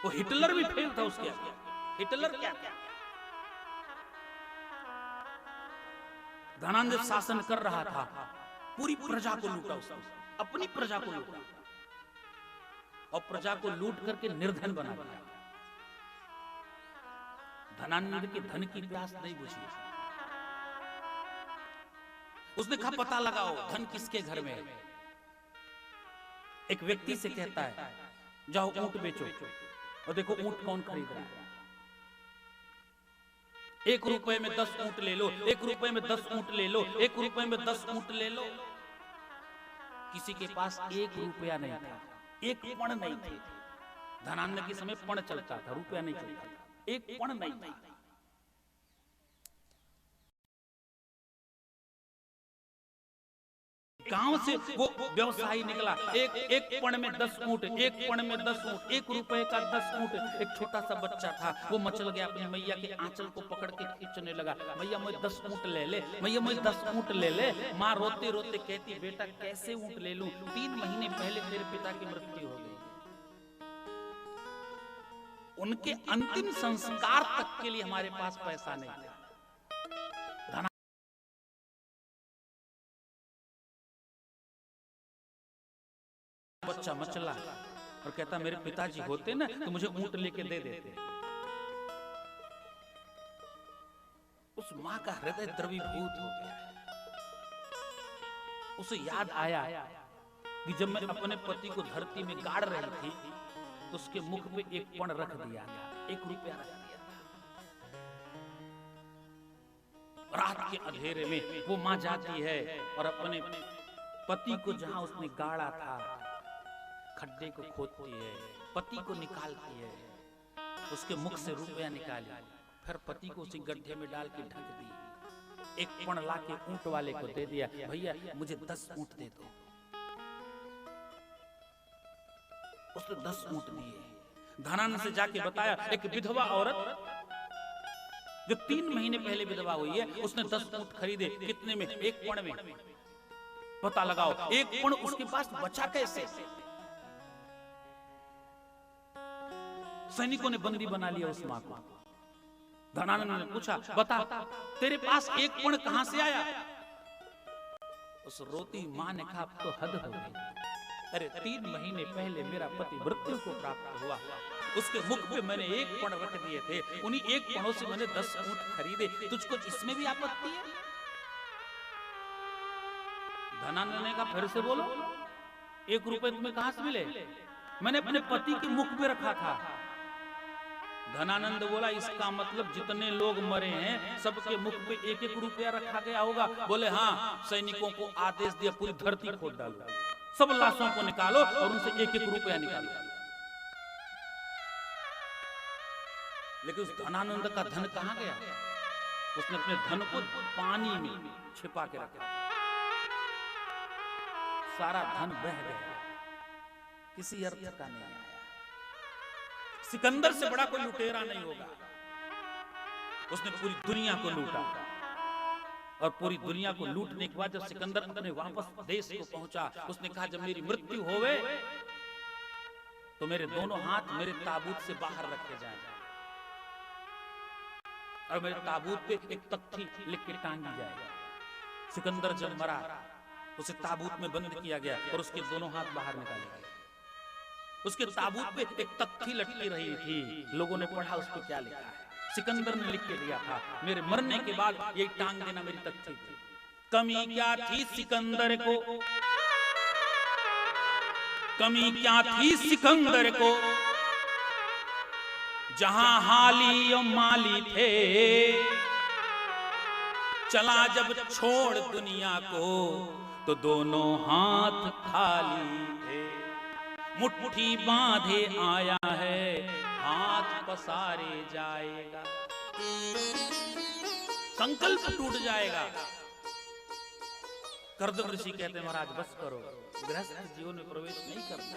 वो हिटलर भी फेल था उसके आगे। हिटलर क्या क्या धनानंद शासन कर रहा था, पूरी प्रजा को लूटा उसने, अपनी प्रजा को लूटा और प्रजा को लूट करके निर्धन बना दिया। धनानंद के धन की प्यास नहीं बुझी। उसने कहा पता लगाओ धन किसके घर में है। एक व्यक्ति से कहता है जाओ ऊंट बेचो और देखो ऊंट कौन खरीद रहा है। 1 रुपए में 10 ऊंट ले लो, 1 रुपए में 10 ऊंट ले लो, 1 रुपए में 10 ऊंट ले लो। किसी के पास 1 रुपया नहीं था, 1 पण नहीं थे। धनानंद के समय पण चलता था, रुपया नहीं चलता था, 1 पण नहीं था। गांव से वो व्यवसायी निकला, एक पण में 10 ऊंट, 1 पण में 10 ऊंट, 1 रुपए का 10 ऊंट। एक छोटा सा बच्चा था, वो मचल गया, अपनी मैया के आंचल को पकड़ के खींचने लगा। मैया मैं 10 ऊंट ले ले, मैया मैं 10 ऊंट ले ले। माँ रोते रोते कहती बेटा कैसे ऊंट ले लूं, 3 महीने पहले तेरे पिता की मृत्यु हो गई। उनके अंतिम संस्कार तक के लिए हमारे पास पैसा नहीं था। बच्चा मचला और कहता मेरे पिताजी होते ना तो मुझे ऊंट लेके दे देते। उस मां का हृदय द्रवीभूत हो गया। उसे याद आया कि जब मैं अपने पति को धरती में गाड़ रही थी तो उसके मुख पे 1 पण रख दिया था, 1 रुपया रख दिया था। रात के अंधेरे में वो मां जाती है और अपने पति को जहां उसने गाड़ा था खड्डे को खोदती है, पति को निकालती है, उसके मुख से रुपया निकाली, फिर पति को उसी गड्ढे में डाल के ढक दी। 1 पण लाके ऊंट वाले को दे दिया, भैया मुझे 10 ऊंट दे दो। उसने 10 ऊंट दिए। धनानंद से जाके बताया एक विधवा औरत जो 3 महीने पहले विधवा हुई है, उसने 10 ऊंट खरीदे। कितने में? 1 पण में। पता लगाओ 1 पण उसके पास बचा कैसे? सैनिकों ने बंदी बना लिया उस मां को। धनानंद ने पूछा बता तेरे पास 1 पण कहां से आया? उस रोती मां ने कहा अब तो हद हो गई। अरे 3 महीने पहले मेरा पति मृत्यु को प्राप्त हुआ, उसके मुख पे मैंने 1 पण रख दिए थे, उन्हीं 1 पणों से मैंने 10 ऊंट खरीदे, तुझको इसमें भी आपत्ति है? धनानंद ने कहा फिर से बोलो, 1 रुपए तुम्हें कहां से मिले? मैंने अपने पति के मुख पे रखा था। धनानंद बोला इसका मतलब जितने लोग मरे हैं सबके मुख पे 1-1 रुपया रखा गया होगा। बोले हाँ, सैनिकों को आदेश दिया पूरी धरती खोद डालो, सब लाशों को निकालो और उनसे 1-1 रुपया निकालो। लेकिन उस धनानंद का धन कहां गया? उसने अपने धन को पानी में छिपा के रखा, सारा धन बह गया, किसी अर्थ का नहीं आया। सिकंदर से बड़ा कोई लुटेरा नहीं होगा। उसने पूरी दुनिया को लूटा और पूरी दुनिया को लूटने के बाद जब सिकंदर अपने वापस देश को पहुंचा, उसने कहा जब मेरी मृत्यु होवे तो मेरे दोनों हाथ मेरे ताबूत से बाहर रखे जाएं और मेरे ताबूत पे एक तख्ती लिख के टांगी जाएगी। सिकंदर जब मरा उसे ताबूत में बंद किया गया और उसके दोनों हाथ बाहर निकाले गए। उसके ताबूत पे एक तख्ती लटकी रही थी, लोगों ने पढ़ा उस पर क्या लिखा है। सिकंदर ने लिख के दिया था मेरे मरने के बाद ये टांग देना मेरी तख्ती थी। कमी क्या थी सिकंदर को, कमी क्या थी सिकंदर को, जहां हाली और माली थे, चला जब छोड़ दुनिया को तो दोनों हाथ खाली थे। मुट्ठी बांधे आया है हाथ पसारे जाएगा, संकल्प टूट जाएगा। कर्दम ऋषि कहते हैं महाराज बस करो, गृहस्थ जीवन में प्रवेश नहीं करना।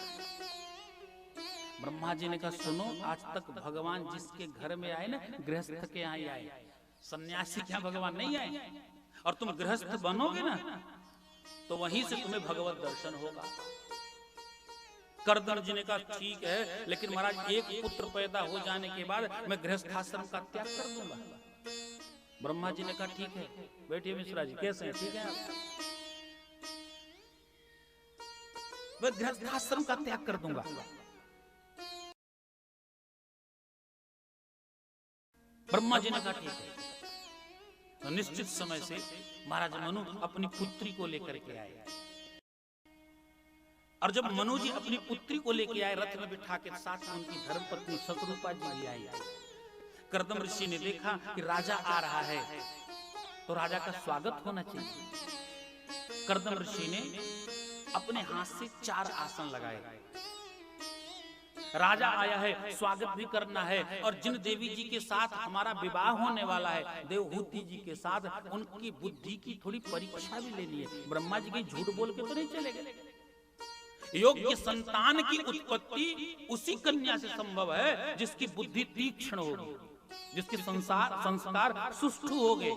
ब्रह्मा जी ने कहा सुनो, आज तक भगवान जिसके घर में आए ना गृहस्थ के यहाँ ही आए, सन्यासी के यहाँ भगवान नहीं आए। और तुम गृहस्थ बनोगे ना तो वहीं से तुम्हें भगवत दर्शन होगा। करदम जी ने कहा ठीक है, लेकिन महाराज एक पुत्र पैदा हो जाने के बाद मैं गृहस्थाश्रम का त्याग कर दूंगा। ब्रह्मा जी ने कहा ठीक है। बैठिए मिश्रा जी, कैसे हैं? ठीक है आप? मैं गृहस्थाश्रम का त्याग कर दूंगा। ब्रह्मा जी ने कहा ठीक है। तो निश्चित समय से महाराज मनु अपनी पुत्री को लेकर के आए, और जब मनु जी अपनी पुत्री को लेकर आए, रथ में बिठा के साथ में उनकी धर्मपत्नी शतरूपा जी भी आई। करदम ऋषि ने देखा कि राजा आ रहा है, तो राजा का स्वागत होना चाहिए। करदम ऋषि ने अपने हाथ से 4 आसन लगाए। राजा आया है, स्वागत भी करना है, और जिन देवी जी के साथ हमारा विवाह होने वाला है, देवहूति जी के साथ, उनकी बुद्धि की थोड़ी परीक्षा भी लेनी है। ब्रह्मा जी के झूठ बोल के तो नहीं चलेगा। योग्य संतान की उत्पत्ति उसी कन्या से संभव है जिसकी बुद्धि तीक्ष्ण होगी, जिसके संस्कार सुष्ठु हो गए।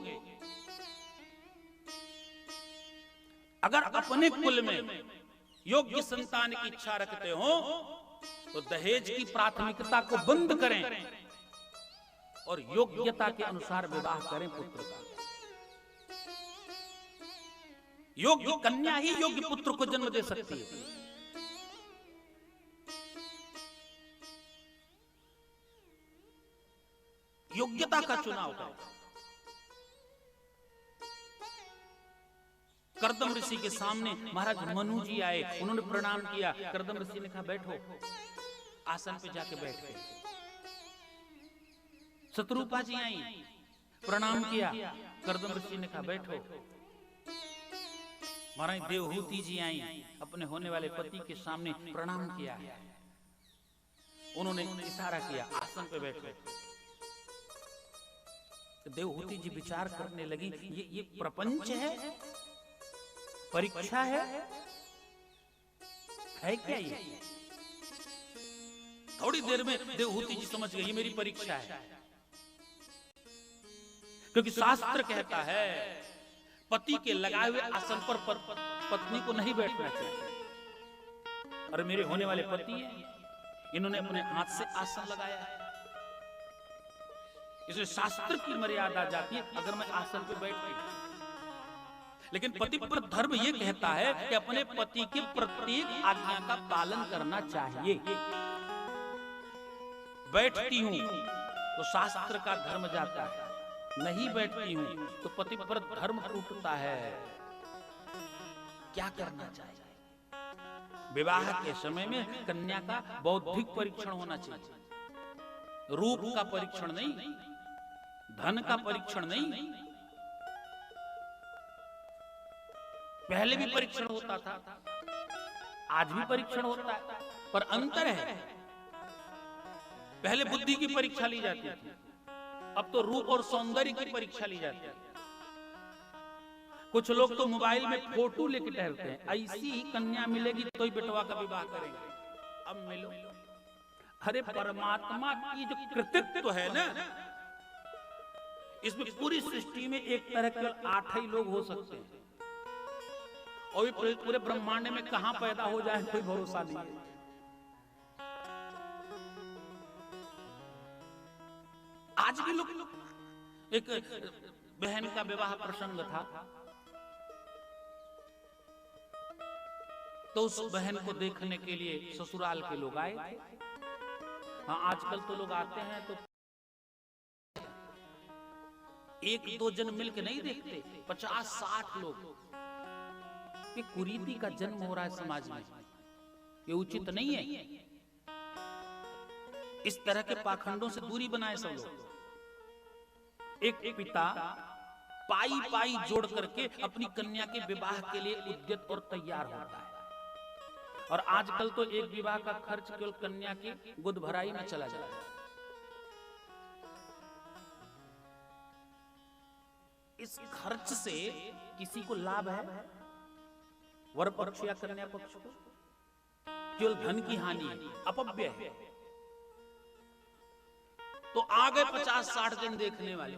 अगर अपने कुल में योग्य संतान की इच्छा रखते हो तो दहेज की प्राथमिकता को बंद करें और योग्यता के अनुसार विवाह करें पुत्र का। योग्य कन्या ही योग्य पुत्र को जन्म दे सकती है। योग्यता का चुनाव करें। करदम ऋषि के सामने महाराज मनु जी आए, उन्होंने प्रणाम किया। करदम ऋषि ने कहा बैठो। आसन पे जाके बैठ गए। शतरूपा जी आई, प्रणाम किया। करदम ऋषि ने कहा बैठो। महाराज देवहूति जी आई, अपने होने वाले पति के सामने प्रणाम किया। उन्होंने इशारा किया आसन पे बैठो। देवहूति जी विचार करने लगी, ये प्रपंच है, परीक्षा है क्या ये? थोड़ी देर में देवहूति जी समझ गई ये मेरी परीक्षा है, क्योंकि शास्त्र कहता है पति के लगाए हुए आसन पर पत्नी को नहीं बैठना चाहिए। और मेरे होने वाले पति हैं, इन्होंने अपने हाथ से आसन लगाया है, इसलिए शास्त्र की मर्यादा जाती है अगर मैं आसन पे बैठ गई। लेकिन पतिव्रत धर्म यह कहता है कि अपने पति की प्रत्येक आज्ञा का पालन करना चाहिए। बैठती हूं तो शास्त्र का धर्म जाता है, नहीं बैठती हूं तो पतिव्रत धर्म टूटता है। क्या करना चाहिए? विवाह के समय में कन्या का बौद्धिक परीक्षण होना चाहिए, रूप का परीक्षण नहीं, धन का परीक्षण नहीं। पहले भी परीक्षण होता था, आज भी परीक्षण होता है, पर अंतर है। पहले बुद्धि की परीक्षा ली जाती थी, अब तो रूप और सौंदर्य की परीक्षा ली जाती है। कुछ लोग तो मोबाइल में फोटो लेके टहलते हैं, ऐसी ही कन्या मिलेगी तो ही बेटवा का विवाह करेंगे। अब मिलो, अरे परमात्मा की जो कृतित्व है ना, इसमें पूरी सृष्टि में एक तरह के 8 ही लोग हो सकते हैं, और पूरे ब्रह्मांड में कहां पैदा हो जाए कोई भरोसा नहीं है। आज भी लोग, एक बहन का विवाह प्रसंग था, तो उस बहन को देखने के लिए ससुराल के लोग आए थे। हाँ, आजकल तो लोग आते हैं तो 1-2 जन मिलकर नहीं देखते, 50-60 लोग। ये कुरीति का जन्म हो रहा है समाज में, ये उचित नहीं है। इस तरह के पाखंडों से दूरी बनाए सब लोग। एक पिता पाई पाई जोड़ करके अपनी कन्या के विवाह के लिए उद्यत और तैयार होता है, और आजकल तो एक विवाह का खर्च केवल कन्या की गोद भराई में चला जाता है। इस खर्च से किसी को लाभ है? वर पक्ष या कन्या पक्ष को? केवल धन की हानि है, अपव्यय है। तो आ गए 50-60 जन देखने वाले,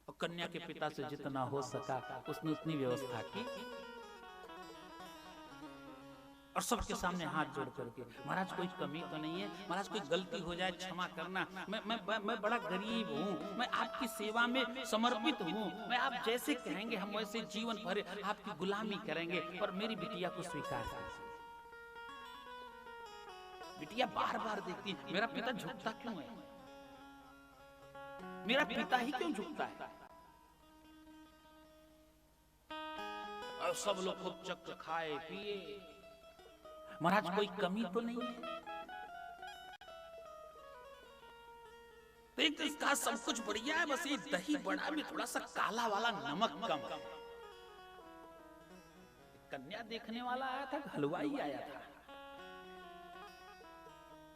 और कन्या के पिता से जितना हो सका उसने उतनी व्यवस्था की, और सबके सामने हाथ जोड़ करके, महाराज कोई कमी तो नहीं है, महाराज कोई गलती हो जाए क्षमा करना, मैं बड़ा गरीब हूँ, मैं आपकी सेवा में समर्पित हूँ, मैं आप जैसे कहेंगे हम वैसे जीवन भर आपकी गुलामी करेंगे, पर मेरी बिटिया को स्वीकार कीजिए। बिटिया बार बार देखती मेरा पिता झुकता क्यों है, मेरा पिता ही क्यों झुकता है। और सब लोग खूब चक्कर खाए पिए, महाराज कोई कमी तो नहीं है। तो एक इसका सब कुछ बढ़िया है, बस ये दही बड़ा में थोड़ा सा काला वाला नमक कम। कन्या देखने वाला आया था, हलवाई आया था,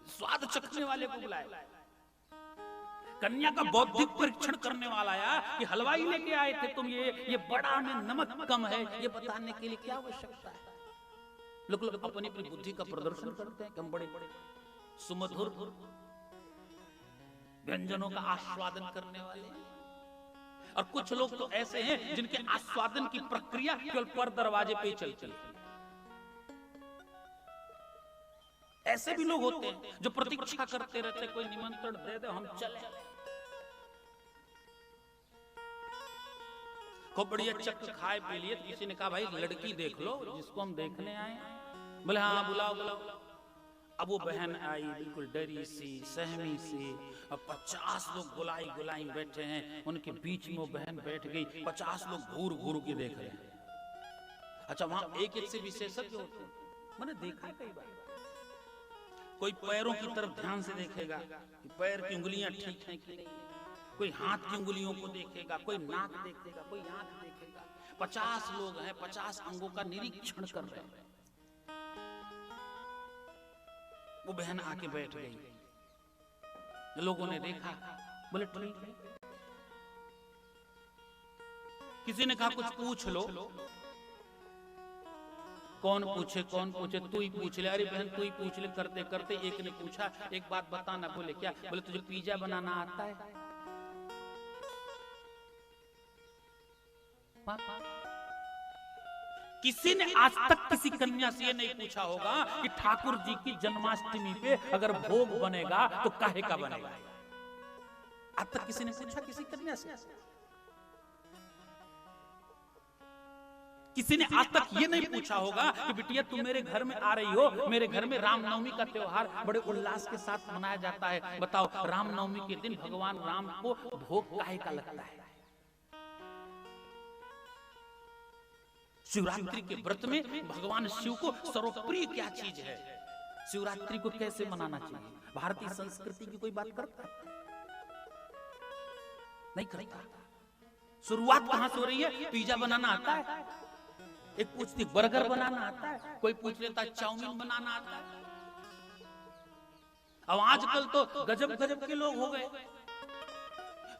स्वाद चखने वाले को बुलाया, कन्या का बौद्धिक परीक्षण करने वाला आया कि हलवाई लेके आए थे तुम, ये बड़ा में नमक कम है, ये बताने के लिए क्या आवश्यकता है। लोग अपनी अपनी बुद्धि का प्रदर्शन करते हैं, कम बड़े बड़े सुमधुर व्यंजनों का आस्वादन करने वाले, और कुछ लोग तो ऐसे हैं जिनके आस्वादन की प्रक्रिया केवल पर दरवाजे पे चलती है। ऐसे भी लोग होते हैं जो प्रतीक्षा करते रहते, कोई निमंत्रण दे दे हम चले। खूब बढ़िया चक्कर खाए पी लिए, किसी ने कहा भाई लड़की देख लो जिसको हम देखने आए। बोले हाँ बुलाओ बुलाओ। अब वो बहन आई बिल्कुल डरी सी सहमी सी, और 50 लोग गुलाई गुलाई बैठे हैं, उनके बीच में वो बहन बैठ गई, 50 लोग घूर घूर के देख रहे हैं। अच्छा वहां एक एक से विशेषज्ञ होते हैं, मैंने देखा है कई बार। कोई पैरों की तरफ ध्यान से देखेगा कि पैर की उंगलियां ठीक हैं कि नहीं, कोई हाथ की उंगलियों को देखेगा, कोई नाक देखेगा, कोई आंख देखेगा। 50 लोग हैं, 50 अंगों का निरीक्षण कर रहे हैं। वो बहन आके बैठ गई, लोगों ने देखा, बोले ठीक है। किसी ने कहा कुछ पूछ लो। कौन पूछे, तू ही पूछ ले। अरे बहन तू ही पूछ ले। करते करते एक ने पूछा, एक बात बताना। बोले क्या? बोले तुझे पिज्जा बनाना आता है? किसी ने आज तक किसी कन्या से ये नहीं पूछा होगा कि ठाकुर जी की जन्माष्टमी पे अगर भोग बनेगा तो काहे का बनेगा। आज तक किसी ने पूछा किसी कन्या से? किसी ने आज तक ये नहीं पूछा होगा कि बिटिया तुम मेरे घर में आ रही हो, मेरे घर में रामनवमी का त्योहार बड़े उल्लास के साथ मनाया जाता है, बताओ रामनवमी के दिन भगवान राम को भोग काहे का लगता है? शिवरात्रि के व्रत में भगवान शिव को सर्वप्रिय क्या चीज है? शिवरात्रि को कैसे मनाना चाहिए? भारतीय संस्कृति की कोई बात करता नहीं करता। शुरुआत कहां से हो रही है? पिज्जा बनाना आता है, एक पूछती बर्गर बनाना आता है, कोई पूछ लेता चाउमीन बनाना आता है। अब आजकल तो गजब गजब के लोग हो गए।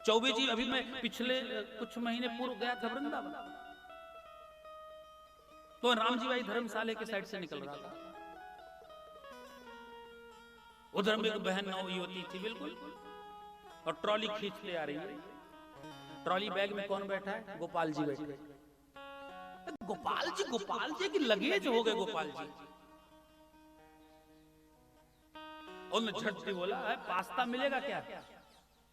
चौबे जी अभी मैं पिछले कुछ महीने पूर्व गया था वृंदावन, तो राम जी भाई धर्मशाला के साइड से निकल रहा था। उधर में एक बहन नौवी होती थी बिल्कुल, और ट्रॉली खींच ले आ रही है। ट्रॉली बैग में कौन बैठा है? गोपाल जी बैठे। गोपाल जी की लगेज हो गए गोपाल जी। उन्होंने झट से बोला है पास्ता मिलेगा क्या?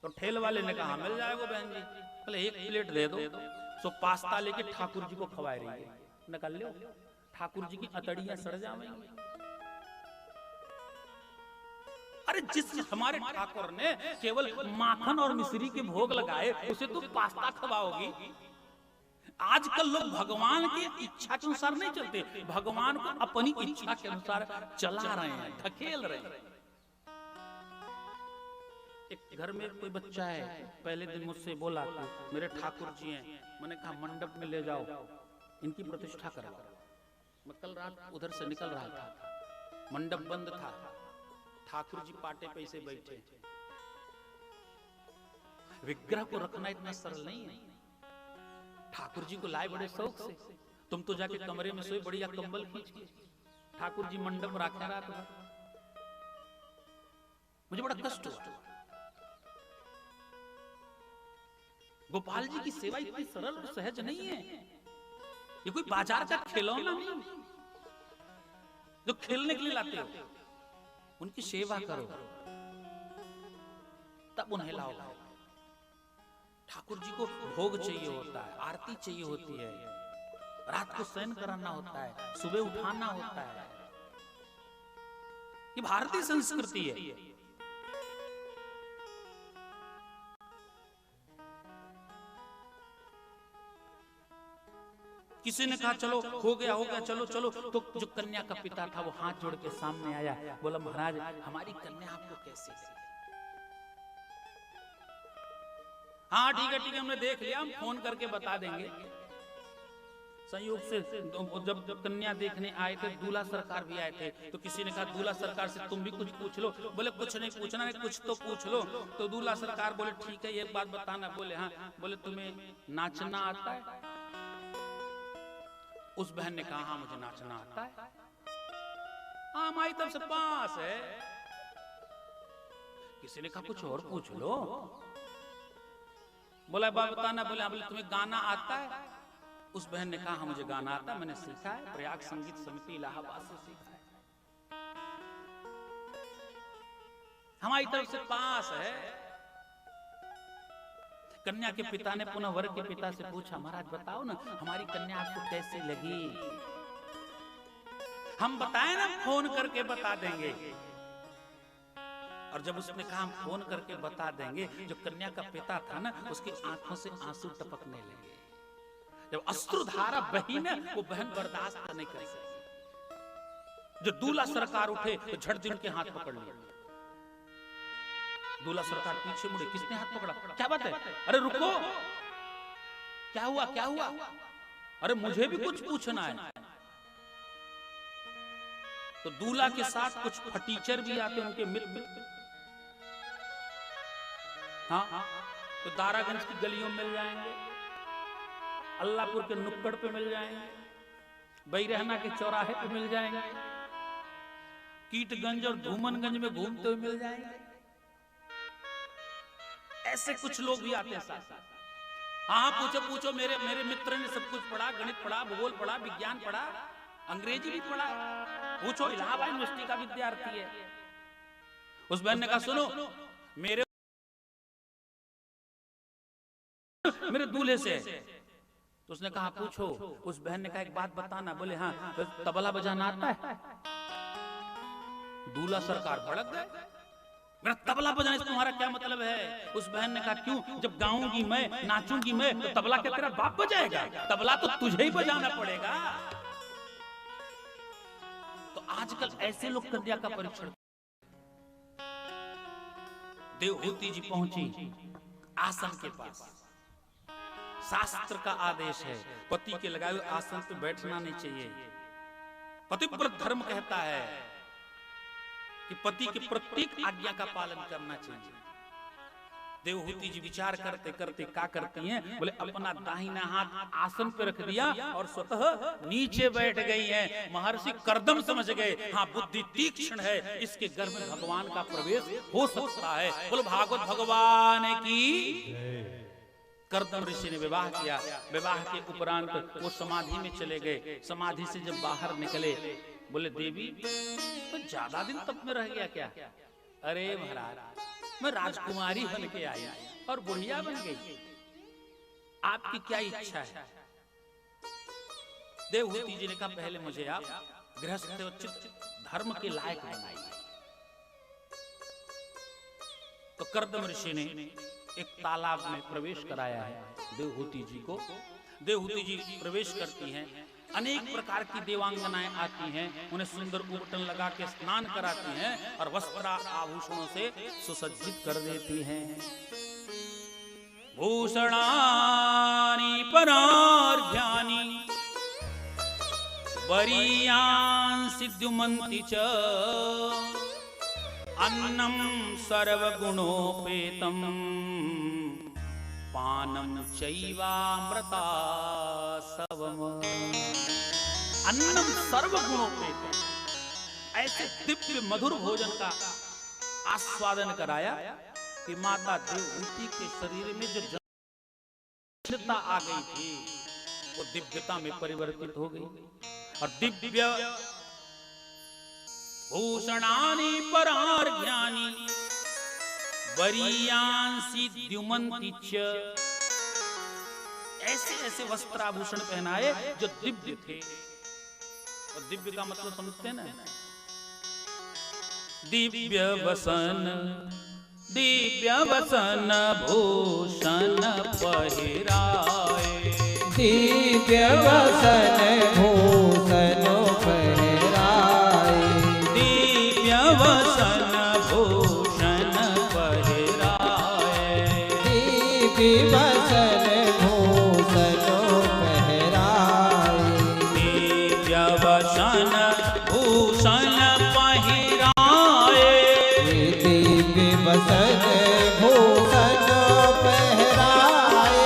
तो ठेल वाले ने कहा मिल जाएगा बहन जी। बोले एक प्लेट दे दो। सो पास्ता लेके ठाकुर जी को खवा रही है। निकाल लो, ठाकुर जी की अतड़ियां सड़ जाएंगी। अरे जिस हमारे ठाकुर ने केवल माखन और मिश्री के भोग लगाए उसे तो पास्ता खवाओगी? आजकल लोग भगवान की इच्छा के अनुसार नहीं चलते, भगवान को अपनी इच्छा के अनुसार चला रहे हैं, ढकेल रहे हैं। एक घर में कोई बच्चा है, पहले दिन मुझसे बोला था मेरे ठाकुर जी हैं। मैंने कहा मंडप में ले जाओ, इनकी प्रतिष्ठा करवाओ। मैं कल रात उधर से निकल रहा था, मंडप बंद था, ठाकुर जी पाटे पे से बैठे। विग्रह को रखना इतना सरल नहीं है। ठाकुर जी को लाए बड़े शौक से, तुम तो जाके कमरे में सोए बढ़िया कंबल खींच के, ठाकुर जी मंडप रखा रात भर। मुझे बड़ा कष्ट हुआ। गोपाल जी की सेवा इतनी सरल और सहज नहीं है, ये कोई बाजार का खिलौना नहीं। जो खेलने के लिए लाते हो, उनकी सेवा करो, तब उन्हें लाओ। ठाकुर जी को भोग चाहिए होता है, आरती चाहिए होती है, रात को शयन कराना होता है, सुबह उठाना होता है। ये भारतीय संस्कृति है। किसी ने कहा चलो हो गया चलो चलो, तो जो कन्या का पिता था वो हाथ जोड़ के सामने आया, बोला महाराज हमारी कन्या आपको कैसे लगी? हाँ ठीक है हमने देख लिया, हम फोन करके बता देंगे। संयोग से जब कन्या देखने आए थे, दूल्हा सरकार भी आए थे, तो किसी ने कहा दूल्हा सरकार से तुम भी कुछ पूछ लो। बोले कुछ नहीं पूछना है, कुछ तो पूछ लो। तो दूल्हा सरकार बोले ठीक है एक बात बताना। बोले हाँ। बोले तुम्हें नाचना आता है? उस बहन ने कहा हाँ मुझे नाचना आता है। हाँ हमारी तरफ से पास है। किसी ने कहा कुछ और पूछ लो। बोला बात बताना। बोले बोले तुम्हें गाना आता है? उस बहन ने कहा हाँ मुझे गाना आता है, मैंने सीखा है, प्रयाग संगीत समिति इलाहाबाद से सीखा है। हमारी तरफ से पास है। कन्या के पिता ने पुनः वर के पिता से पूछा महाराज बताओ ना हमारी कन्या आपको कैसी लगी? हम बताए ना फोन करके बता देंगे। और जब उसने कहा हम फोन करके बता देंगे, जो कन्या का पिता था ना उसकी आंखों से आंसू टपकने लगे। जब अश्रुधारा बही ना, वो बहन बर्दाश्त नहीं कर सकी। जो दूल्हा सरकार उठे तो झट दिन के हाथ पकड़ लिया। दूल्हा सरकार पीछे मुड़े, किसने हाथ पकड़ा? क्या बात है? अरे रुको, क्या हुआ क्या हुआ? अरे मुझे भी कुछ पूछना है। तो दूल्हा के साथ कुछ फटीचर भी आते, उनके मित्र। हाँ तो दारागंज की गलियों में मिल जाएंगे, अल्लाहपुर के नुक्कड़ पे मिल जाएंगे, बैरहना के चौराहे पे मिल जाएंगे, कीटगंज और धूमनगंज में घूमते हुए मिल जाएंगे। ऐसे कुछ लोग भी आते हैं साथ। हाँ पूछो पूछो, मेरे मित्र ने सब कुछ पढ़ा, गणित पढ़ा, भूगोल पढ़ा, विज्ञान पढ़ा, अंग्रेजी भी पढ़ा। पूछो, इलाहाबाद यूनिवर्सिटी का विद्यार्थी है। उस बहन ने कहा सुनो मेरे दूल्हे से। तो उसने कहा पूछो। उस बहन ने कहा एक बात बताना। बोले हाँ तबला बजाना आता है? दूल्हा सरकार भड़क गए, मेरा तबला बजाने से तुम्हारा क्या मतलब है? उस बहन ने कहा क्यों, जब गाऊंगी मैं, नाचूंगी मैं, तो तबला क्या तेरा बाप बजाएगा? तबला तो तुझे ही बजाना पड़ेगा। तो आजकल ऐसे लोग कन्या का परीक्षण। देवहूति जी पहुंची आसन के पास। शास्त्र का आदेश है पति के लगाए हुए आसन पे बैठना नहीं चाहिए। पतिव्रत धर्म कहता है कि पति की प्रत्येक आज्ञा का पालन करना चाहिए। देवहूति जी विचार करते करते क्या करती हैं? बोले अपना दाहिना हाथ आसन पे रख दिया और स्वतः नीचे बैठ गई हैं। महर्षि कर्दम समझ गए, हाँ बुद्धि तीक्ष्ण है, इसके गर्भ में भगवान का प्रवेश हो सकता है। बोलो भागवत भगवान की। कर्दम ऋषि ने विवाह किया। विवाह के उपरांत वो समाधि में चले गए। समाधि से जब बाहर निकले, बोले देवी तो ज्यादा दिन तप में रह गया क्या? अरे महाराज मैं राजकुमारी बन के आई और बुढ़िया बन गई, आपकी क्या इच्छा है? देवहूति जी ने कहा पहले मुझे आप गृहस्थोचित धर्म के लायक बनाइए। तो कर्दम ऋषि ने एक तालाब में प्रवेश कराया है देवहूति जी को। देवहूति जी प्रवेश करती हैं, अनेक प्रकार की देवांगनाएं आती हैं, उन्हें सुंदर उपटन लगा के स्नान कराती हैं और वस्त्र आभूषणों से सुसज्जित कर देती हैं। भूषणानि परार्घ्यानि वरीयांसि द्युमन्ति च अन्नं सर्वगुणोपेतं पानं चैवामृतासवम्। अन्नम सर्वगुणोपेतं, ऐसे दिव्य मधुर भोजन का आस्वादन कराया कि माता देवहूति के शरीर में जो दिव्यता आ गई थी वो दिव्यता में परिवर्तित हो गई और दिव्य भूषणानि परार्घ्यानि वरीयांसि द्युमन्ति च। ऐसे ऐसे वस्त्र आभूषण पहनाए जो दिव्य थे। और दिव्य का मतलब समझते हैं ना, दिव्य वसन भूषण पहिराए। दिव्य वसन भूषण पहिराए। दिव्य वसन भूषण पहिराए। दिव्य वसन भूषण पहिराए। दिव्य वसन भूषण पहिराए। दिव्य वसन भूषण पहिराए।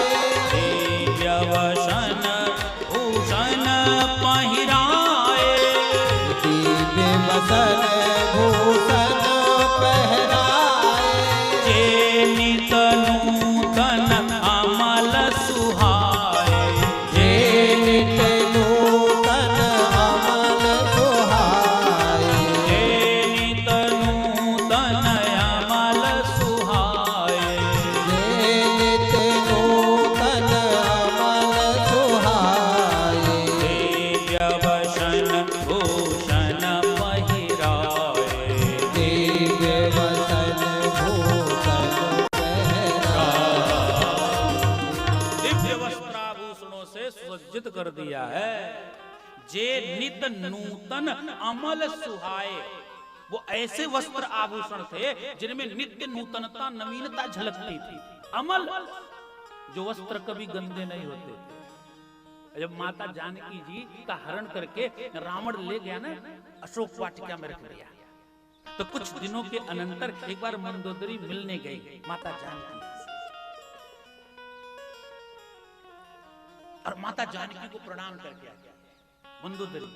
दिव्य वसन भूषण पहिराए। दिव्य वसन भूषण पहिराए। जे नित नूतन अमल सुहाए। जे नित नूतन अमल सुहाए। जे नित नूतन अमल सुहाए। जे नित नूतन अमल सुहाए। दिव्य वसन भूषण पहिराए। दिव्य वसन भूषण पहिराए। दिव्य वस्त्राभूषणों से सुसज्जित कर दिया है। जे नित नूतन अमल सुहाए। वो ऐसे वस्त्र आभूषण थे जिनमें नित्य नूतनता नवीनता झलकती थी। अमल, जो वस्त्र कभी गंदे नहीं होते थे। जब माता जानकी जी का हरण करके रावण ले गया ना, अशोक वाटिका में रख दिया, तो कुछ दिनों के अनंतर एक बार मंदोदरी मिलने गई माता जानकी से। और माता जानकी को प्रणाम करके आ गया। मंदोदरी,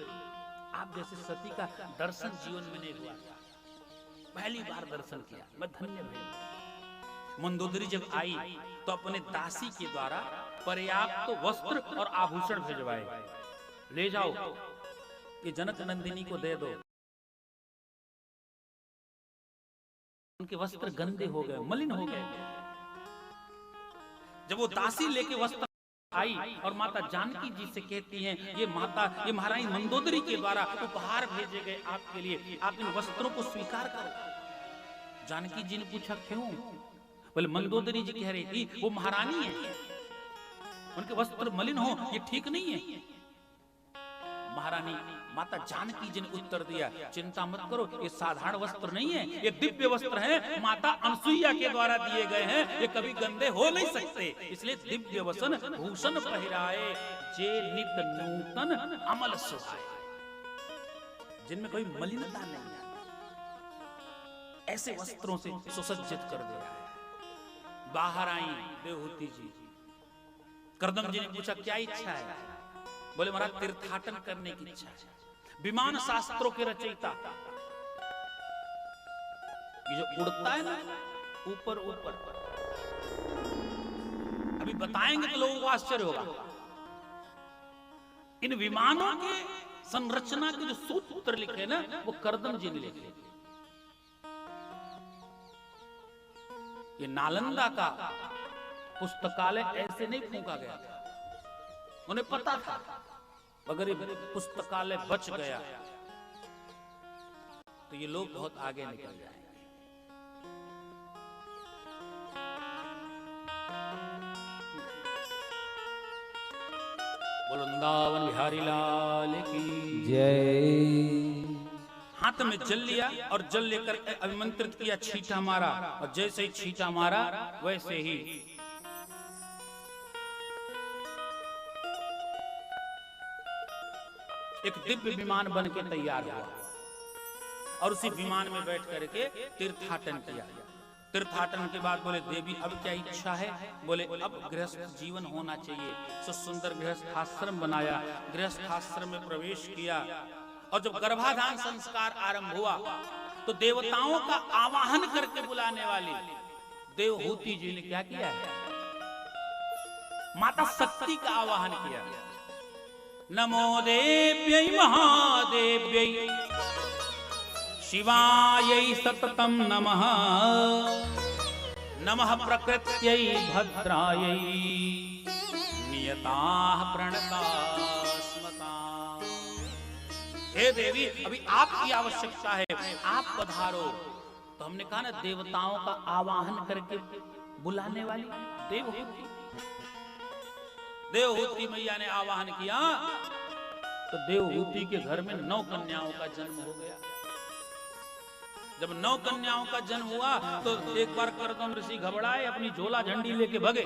आप जैसे सती का दर्शन जीवन में नहीं हुआ था, पहली बार दर्शन किया, मैं धन्य भई। मंदोदरी जब आई तो अपने दासी के द्वारा पर्याप्त वस्त्र और आभूषण भिजवाए। ले जाओ, ये जनक नंदिनी को दे दो, उनके वस्त्र गंदे हो गए, मलिन हो गए। जब वो दासी लेके वस्त्र आई और माता जानकी जी से कहती हैं, ये महारानी मंदोदरी के द्वारा उपहार भेजे गए आपके लिए, आप इन वस्त्रों को स्वीकार करो। जानकी जी ने पूछा क्यों? बोले मंदोदरी जी कह रही थी वो महारानी है, उनके वस्त्र मलिन हो ये ठीक नहीं है। महारानी माता जानकी जी ने उत्तर दिया, चिंता मत करो, ये साधारण वस्त्र नहीं है, ये दिव्य वस्त्र हैं, माता अनसुईया के द्वारा दिए गए हैं, ये कभी गंदे हो नहीं सकते, इसलिए दिव्य वसन भूषण पहिराए। जे नित नूतन अमल सुहाए, जिनमें कोई मलिनता नहीं है, ऐसे वस्त्रों से सुसज्जित कर दिया है। बाहर आई देवहूति जी, करदम जी ने पूछा क्या इच्छा है? बोले महाराज तीर्थाटन करने की इच्छा है। विमान शास्त्रों के रचयिता, ये जो उड़ता है ना ऊपर ऊपर, अभी बताएंगे तो लोगों को आश्चर्य होगा। इन विमानों के संरचना के जो सूत्र लिखे ना वो करदम जी ने लिखे। ये नालंदा का पुस्तकालय ऐसे नहीं फूंका गया था, उन्हें पता था अगर ये पुस्तकालय बच गया तो ये लोग बहुत आगे निकल जाएंगे। बोलो वृंदावन बिहारी लाल की जय। हाथ में जल लिया और जल लेकर अभिमंत्रित किया, छींटा मारा, और जैसे ही छींटा मारा वैसे ही एक दिव्य विमान बन के तैयार हुआ और उसी विमान में बैठ करके तीर्थाटन किया। तीर्थाटन के बाद बोले देवी अब क्या इच्छा है? बोले अब गृहस्थ जीवन होना चाहिए। सो सुंदर गृहस्थाश्रम बनाया, गृहस्थाश्रम में प्रवेश किया। और जब गर्भाधान संस्कार आरंभ हुआ तो देवताओं का आवाहन करके बुलाने वाली देवहूति जी ने क्या किया है? माता शक्ति का आवाहन किया। नमो देव्यै महादेव्यै शिवायै सततं नमः नमः प्रकृत्यै भद्रायै नियताः प्रणतास्मता। हे देवी, अभी आपकी आवश्यकता है, आप पधारो। तो हमने कहा ना, देवताओं का आवाहन करके बुलाने वाली देवहूति। देवहूति मैया ने आवाहन किया तो देवहूति के घर में 9 कन्याओं का जन्म हो गया। जब 9 कन्याओं का जन्म हुआ तो एक बार कर्दम ऋषि घबराए, अपनी झोला झंडी लेके भगे।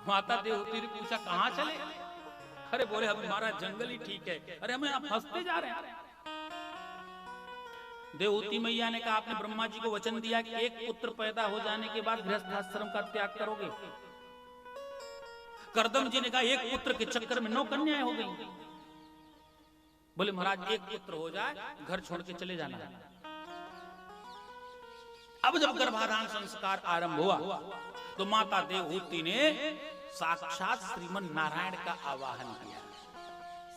माता देवहूति ने पूछा, कहां चले? अरे बोले, हम हमारा जंगल ही ठीक है। अरे हमें आप फंसते जा रहे हैं। देवहूति मैया ने कहा, आपने ब्रह्मा जी को वचन दिया कि एक पुत्र पैदा हो जाने के बाद गृहस्थाश्रम का त्याग करोगे। कर्दम जी ने कहा, एक पुत्र के चक्कर में 9 कन्याएं हो गई। बोले महाराज, एक पुत्र हो जाए, घर छोड़ के चले जाना। अब जब गर्भाधान संस्कार आरंभ हुआ तो माता देवहूति ने साक्षात श्रीमन नारायण का आवाहन किया।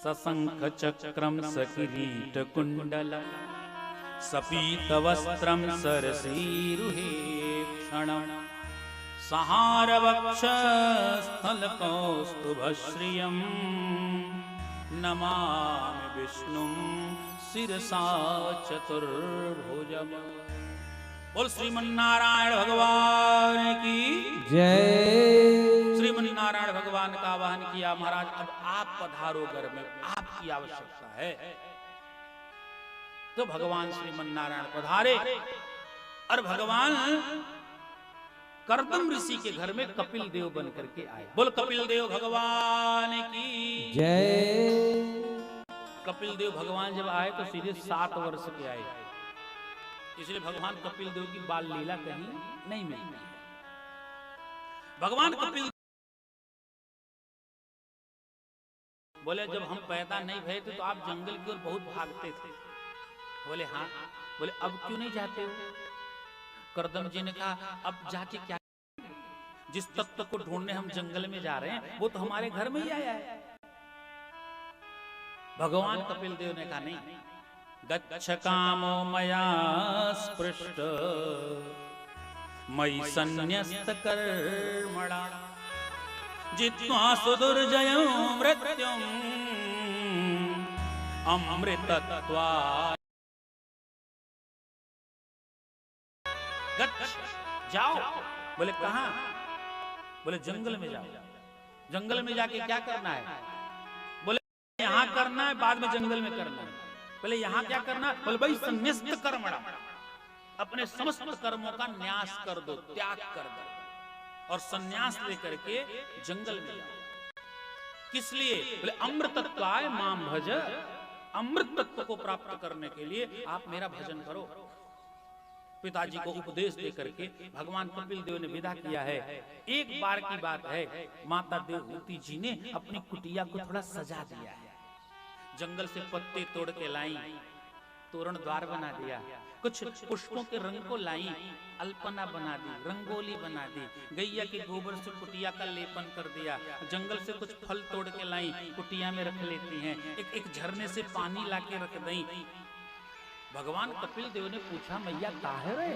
सशंख चक्रम सकिरीट कुंडल सपीत वस्त्रम सरसीरुहे क्षणम सहार वक्ष स्थल कौस्तुभश्रियम नमामि विष्णुं शिरसा चतुर्भुजम्। बोल श्रीमन नारायण भगवान की जय। श्रीमन नारायण भगवान का आवाहन किया। महाराज, अब आप पधारो घर में, आपकी आवश्यकता है। तो भगवान श्रीमन नारायण पधारे और भगवान कर्दम ऋषि के घर में कपिल देव बन करके आए। बोल कपिल देव भगवान की जय। कपिल देव भगवान जब आए तो सीधे 7 वर्ष के आए, इसलिए भगवान कपिल देव की बाल लीला कहीं नहीं मिलती। भगवान कपिल बोले, जब हम पैदा नहीं भये थे तो आप जंगल की ओर बहुत भागते थे। बोले हाँ। बोले अब क्यों नहीं जाते हो? कर्दम जी ने कहा, अब जाके क्या, जिस तत्व को ढूंढने हम जंगल में जा रहे हैं वो तो हमारे घर में ही आया है। भगवान कपिल देव ने कहा, नहीं, गच्छ कामो मया स्पृष्ट मयि सन्न्यस्त कर्मणा जित्वा सुदुर्जयं मृत्युम् अमृतत्वा। जाओ। बोले कहां? बोले जंगल में जाओ। जंगल में जाके क्या करना है? बोले यहां करना है, बाद में जंगल में करना है। बोले यहां क्या करना? बोले भाई संन्यास्त कर्मणा, अपने समस्त कर्मों का न्यास कर दो, त्याग कर दो और संन्यास लेकर के जंगल में जाओ। किस लिए? बोले अमृतत्वाय माम भज, अमृत तत्व को प्राप्त करने के लिए आप मेरा भजन करो। पिताजी को उपदेश दे करके भगवान कपिल देव ने विदा किया है। एक बार की बात है, माता देवहूति जी ने अपनी कुटिया को थोड़ा सजा दिया है। जंगल से पत्ते तोड़ के लाई, तोरण द्वार बना दिया, कुछ पुष्पों के रंग को लाई, अल्पना बना दी, रंगोली बना दी, गैया के गोबर से कुटिया का लेपन कर दिया। जंगल से कुछ फल तोड़ के लाई, कुटिया में रख लेती हैं। एक झरने से पानी लाके रख दी। भगवान कपिल देव ने पूछा, मैया काहे रे?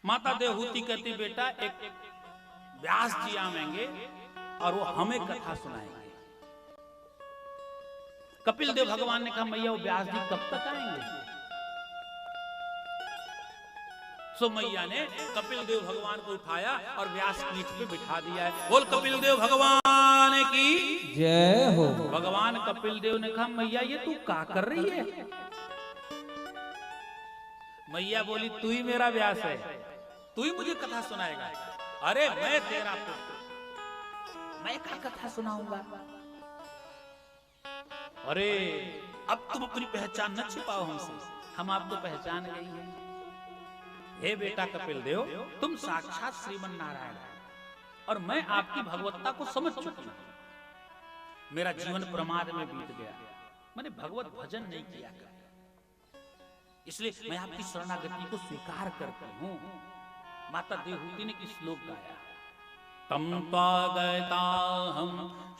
माता देवहूति कहती, बेटा एक व्यास जी आवेंगे और वो हमें कथा सुनाएंगे। कपिल देव भगवान ने कहा, मैया वो व्यास जी कब तक आएंगे? सो मैया ने कपिल देव भगवान को उठाया और व्यास पीठ पे बिठा दिया है। बोल कपिल देव भगवान की जय हो। भगवान कपिल देव ने कहा, मैया ये तू क्या कर रही है? मैया बोली, तू ही मेरा व्यास है, तू ही मुझे कथा सुनाएगा। अरे मैं तेरा पुत्र, मैं क्या कथा सुनाऊंगा? अरे अब तुम अपनी पहचान न छिपाओ हमसे, हम आपको पहचान गई हैं। हे बेटा कपिल देव, तुम साक्षात श्रीमन नारायण हैं और मैं आपकी भगवत्ता को समझ चुकी हूं। मेरा जीवन प्रमाद में बीत गया, मैंने भगवत भजन नहीं किया, इसलिए मैं आपकी शरणागति को स्वीकार करती हूं। माता देवहूति ने श्लोक गाया, तम त्वागताहं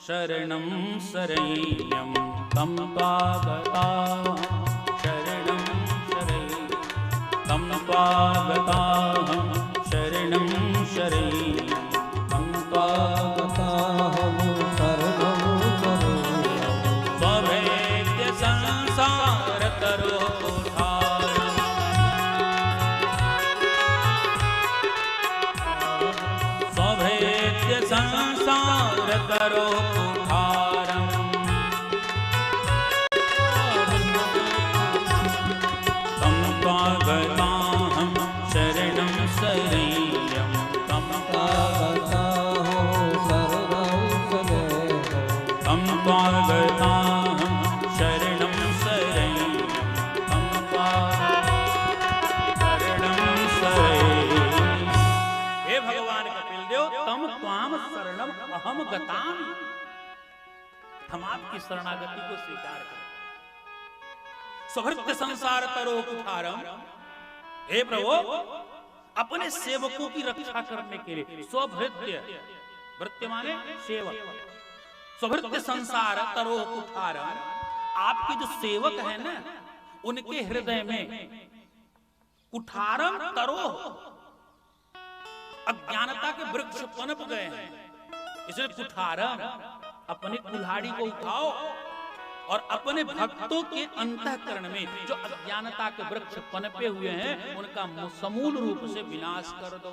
शरणं शरण्यं तम त्वागताहं शरणं शरण्यं तम त्वागताहं शरणं शरण्यं तम त्वागताहं शरणं शरण्यं स्वभेद्य संसार तरो संसार करो कुठारम तम त्वागताहं शरणं शरण्यं तम त्वागताहं शरणं शरण्यं तम त्वागताहं शरणं शरण्यं तम त्वागताहं शरणं। हे भगवान कपिल देव, तम त्वाम शरणम अहम गतामि, हम आपकी शरणागति को स्वीकार करें। स्वभृत्य संसार तरो कुठारम, हे प्रभु अपने सेवकों की रक्षा करने के लिए स्वभृत्य, भृत्य माने सेवक, स्वभृत्य संसार तरो कुठारम, आपके जो सेवक हैं ना उनके हृदय में कुठारम तरो, अज्ञानता के वृक्ष पनप गए हैं, इसलिए कुठारम, अपनी कुल्हाड़ी को उठाओ और अपने भक्तों के अंतःकरण में जो अज्ञानता के वृक्ष पनपे हुए हैं उनका समूल रूप से विनाश कर दो।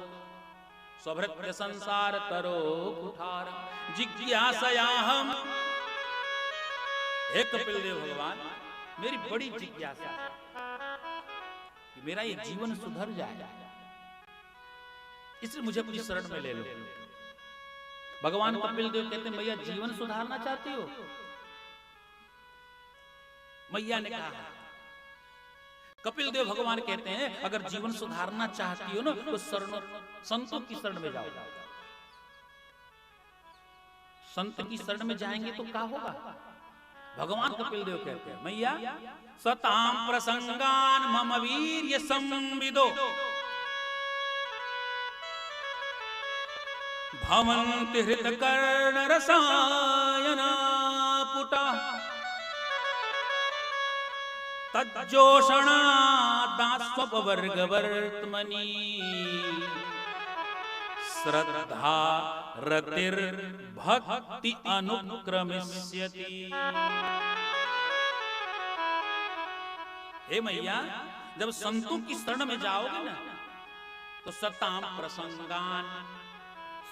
स्वभृत्य संसार तरो कुठारम जिज्ञासयाहम, हे कपिल देव भगवान, मेरी बड़ी जिज्ञासा है कि मेरा ये जीवन सुधर जाए, इसलिए मुझे अपनी शरण में ले लो। भगवान कपिल देव कहते हैं, मैया जीवन सुधारना चाहती हो? मैया ने कहा, कपिल देव भगवान कहते हैं अगर जीवन सुधारना चाहती हो ना तो संतों की शरण में जाओ। संत की शरण में जाएंगे तो क्या होगा? भगवान कपिल देव कहते हैं, मैया सताम प्रसंगान मम वीर्य संविदो भवन्ति हृतकर्ण रसायना पुटा तज्जोषणा दास्वपवर्गवर्त्मनि श्रद्धा रतिर्भक्ति अनुक्रमिष्यति। हे मैया, जब संतों की शरण में जाओगे ना तो सताम प्रसंगान,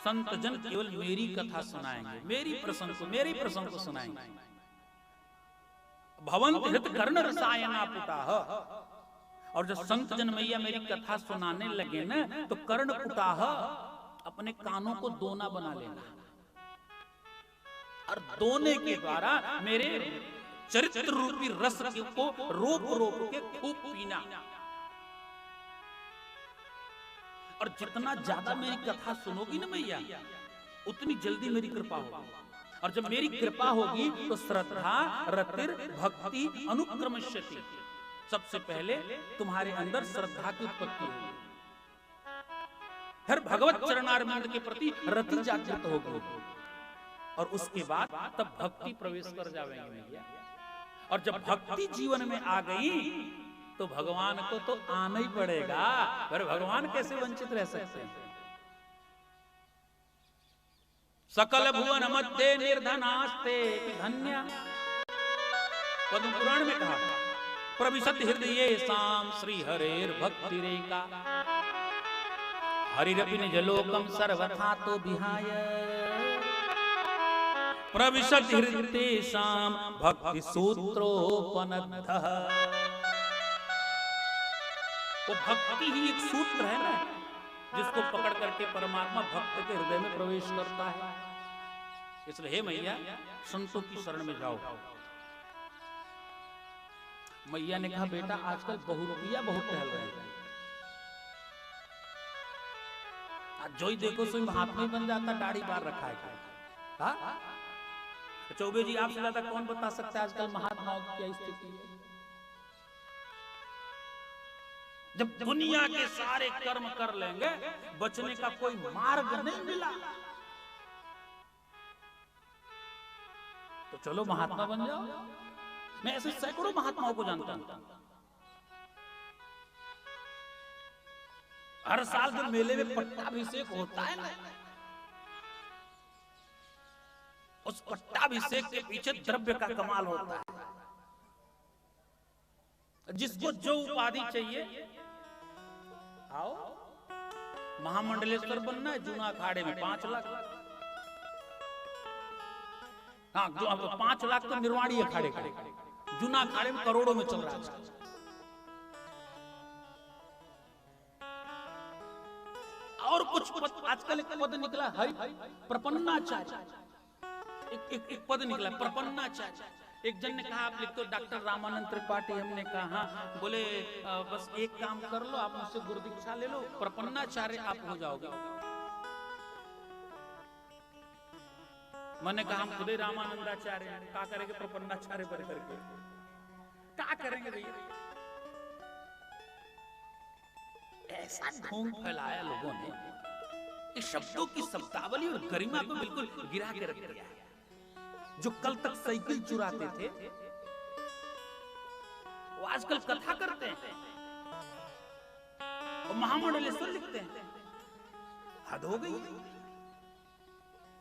संत जन केवल मेरी कथा सुनाएंगे, मेरी प्रसंग को सुनाएंगे। भवन्ति हृतकर्ण रसायना पुटाः, और जब संत जन मैया मेरी कथा सुनाने लगे ना तो कर्ण पुटाः, अपने कानों को दोना बना लेना और दोने के द्वारा मेरे चरित्र रूपी रस को रोक रोक के खूब पीना। और जितना ज्यादा मेरी कथा सुनोगी ना मैया उतनी जल्दी मेरी कृपा होगी, और जब मेरी कृपा होगी तो श्रद्धा रतिर भक्ति अनुक्रमष्यति, सबसे पहले तुम्हारे अंदर श्रद्धा की उत्पत्ति होगी, फिर भगवत चरणारविंद के प्रति रति जागृत होगी, और उसके बाद तब भक्ति प्रवेश कर जाएंगे मैया। और जब भक्ति जीवन में आ गई तो भगवान को तो आना ही पड़ेगा, पर भगवान कैसे वंचित रह सकते हैं? सकल भुवन मध्य निर्धनास्ते धन्य, पद्म पुराण में कहा प्रविशत हृदये साम श्री हरेर भक्ति रेका हरिरपि निज लोकम सर्वथा तो विहाय प्रविशत हृदये साम भक्ति सूत्रोपनद्धः। वो भक्ति ही एक सूत्र है ना जिसको पकड़ करके परमात्मा भक्त के हृदय में प्रवेश करता है। इसलिए हे मैया संतों की शरण में जाओ। मैया ने कहा बेटा आजकल बहुरूपिया बहुत टहल रहे हैं, आज जो ही देखो सोई महात्मा ही बन जाता, दाढ़ी बार रखा है। चौबे जी आपसे ज्यादा कौन बता सकता है आजकल महात्माओं की क्या स्थिति है? जब दुनिया के सारे कर्म कर लेंगे बचने का कोई मार्ग नहीं मिला चलो महात्मा बन जाओ। मैं ऐसे सैकड़ों महात्माओं को जानता हूं। हर साल जब मेले में पट्टाभिषेक होता है ना, उस पट्टाभिषेक के पीछे द्रव्य का कमाल होता है। जिसको जो उपाधि चाहिए, आओ महामंडलेश्वर बनना है, जूना अखाड़े में 5 लाख। हाँ, 5 लाख तो निर्वाणी अखाड़े का, जूना अखाड़े में करोड़ों में चल रहा है। और कुछ पद, आजकल एक पद निकला है प्रपन्नाचार्य, एक पद निकला प्रपन्नाचार्य। एक जन ने कहा आप लिख दो डॉक्टर रामानंद त्रिपाठी। हमने कहा हाँ। बोले बस एक काम कर लो, आप मुझसे गुरु दीक्षा ले लो, प्रपन्नाचार्य आप हो जाओगे। मैंने कहा हम खुद ही रामानंदाचार्य हैं, क्या करेंगे प्रपन्नाचार्य बन करके, क्या करेंगे भैया। ऐसा ढोंग फैलाया लोगों ने, इस शब्दों की शब्दावली और गरिमा को बिल्कुल गिरा के रख दिया है। जो कल तक साइकिल चुराते थे वो आजकल कथा करते हैं और महामंडलेश्वर लिखते हैं। हद हो गई।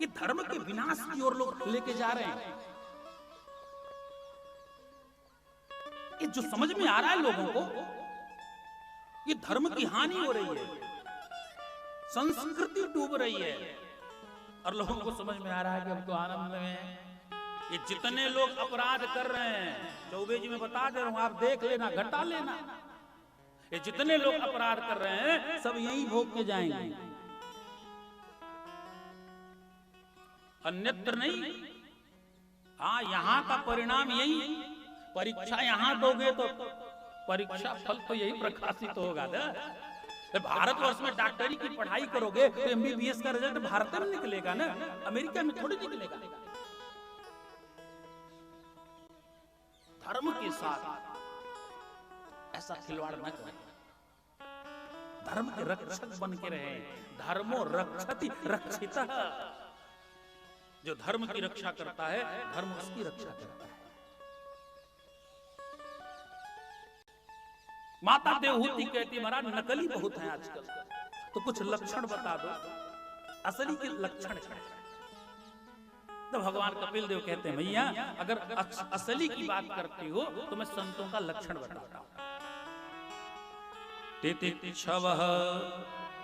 ये धर्म के विनाश की ओर लोग लेके जा रहे हैं। ये जो समझ में आ रहा है लोगों को, ये धर्म की हानि हो रही है, संस्कृति डूब रही है, और लोगों को समझ में आ रहा है कि हम तो आनंद में हैं। ये जितने लोग अपराध कर रहे हैं, चौबे जी में बता दे रहा हूं, आप देख लेना, घटा लेना। ये जितने लोग अपराध कर रहे हैं सब यहीं भोग के जाएंगे, अन्यत्र नहीं। हाँ, यहाँ का परिणाम यही। परीक्षा यहाँ दोगे तो परीक्षा फल तो यही प्रकाशित होगा ना। भारतवर्ष में डॉक्टरी की पढ़ाई करोगे तो एमबीबीएस का रिजल्ट भारत में निकलेगा ना, अमेरिका में थोड़ी निकलेगा। धर्म के साथ ऐसा खिलवाड़ न करें। धर्म के रक्षक बन के रहे। धर्मो रक्षति रक्षितः। जो धर्म की रक्षा करता है, धर्म उसकी रक्षा करता है। माता देवहूति कहती महाराज नकली बहुत है आजकल, तो कुछ लक्षण बता दो, असली के लक्षण क्या है। तो भगवान कपिल देव कहते हैं भैया अगर असली की बात करती हो तो मैं संतों का लक्षण बताता हूं। तितिक्षवः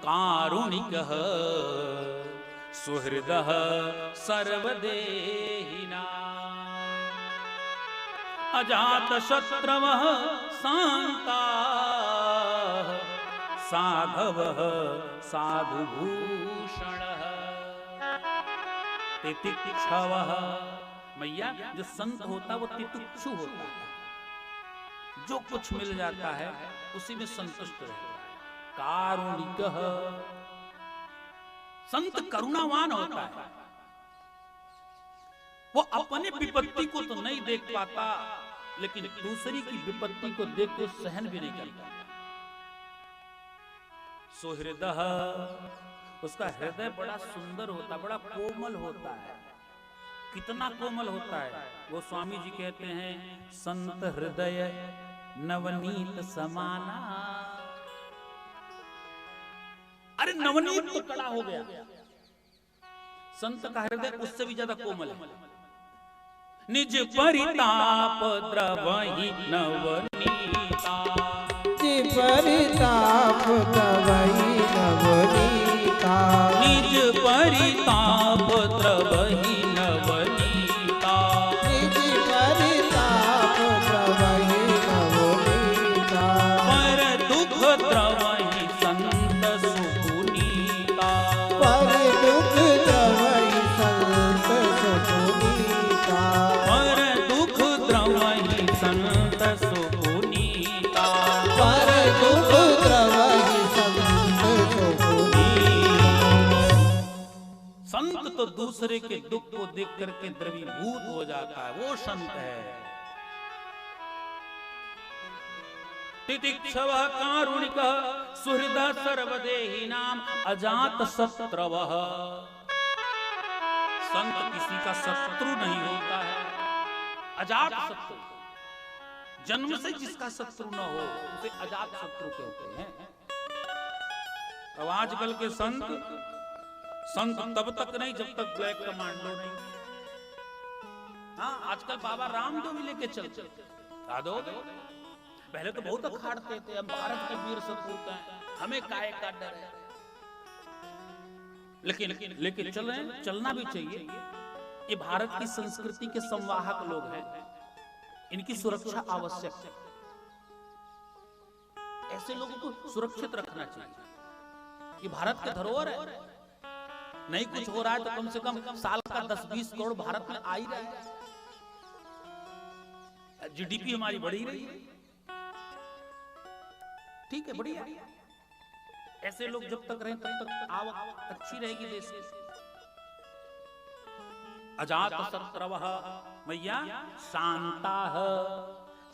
कारुणिकः सुहृदः सर्वदेहिनां अजातशत्रवः शान्ताः साधवः साधुभूषणः। तितिक्षवः, मैया जो संत होता वो तितिक्षु होता है, जो कुछ मिल जाता है उसी में संतुष्ट रहता है। कारुणिकः, संत करुणावान होता है। वो अपने विपत्ति को तो नहीं देख पाता, लेकिन दूसरी की विपत्ति को देख के सहन भी नहीं करता। सुहृदः, उसका हृदय बड़ा सुंदर होता, बड़ा कोमल होता है। कितना कोमल होता है, वो स्वामी जी कहते हैं संत हृदय नवनीत समाना। अरे नवनीत तो कड़ा हो गया, संत का हृदय उससे भी ज्यादा कोमल है। निज परिताप द्रवहि नवनीता, निज परिताप द्रवहि नवनीता, निज परिताप द्रवहि नवनीता, निज परिताप द्रवहि नवनीता, पर दुख द्रवहि संत सुपुनीता, पर दुख द्रवहि संत सुपुनीता, पर दुख द्रवहि संत सुपुनीता, पर दुख द्रवहि संत सुपुनीता। संत तो दूसरे के दुख को देख करके द्रवीभूत हो जाता है, वो संत है। तितिक्षवः कारुणिकः सुहृदः सर्वदेहिनां अजातशत्रवः, संत किसी का शत्रु नहीं होता है। अजात शत्रु, जन्म से जिसका शत्रु न हो उसे अजात शत्रु कहते हैं। अब आजकल के संत तब तक नहीं जब तक ब्लैक कमांडो नहीं। हाँ, आजकल बाबा रामदेव भी लेके चलते। यादव पहले तो बहुत अखाड़ते थे, अब भारत के वीर सपूत हैं, हमें काय का डर है। लेकिन चल रहे हैं, चलना भी चाहिए। ये भारत की संस्कृति के संवाहक लोग हैं, इनकी सुरक्षा आवश्यक है। ऐसे लोगों को सुरक्षित रखना चाहिए। ये भारत के धरोहर है। नहीं कुछ हो रहा है तो कम से कम साल का 10-20 करोड़ भारत में आ ही रहा है। जीडीपी हमारी बढ़ ही रही है, ठीक है, बढ़िया। ऐसे लोग जब तक रहें तब तक आवक अच्छी रहेगी देश की। अजात शत्रवः मैया शांताः,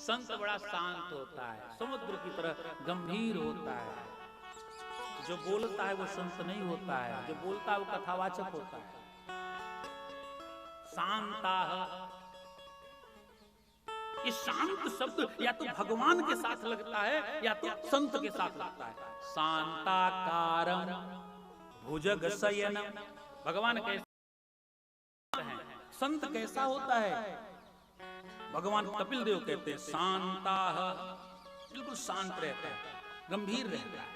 संत बड़ा शांत होता है, समुद्र की तरह गंभीर होता है। जो बोलता है वो संत नहीं होता है, जो बोलता है वो कथावाचक होता है। शांताः, ये शांत शब्द या तो भगवान के साथ लगता है या तो संत के साथ लगता है। शांताकारं भुजगशयनं, भगवान कैसे हैं, संत कैसा होता है? भगवान कपिल देव कहते हैं शांताः, बिल्कुल शांत रहता है, गंभीर रहता है।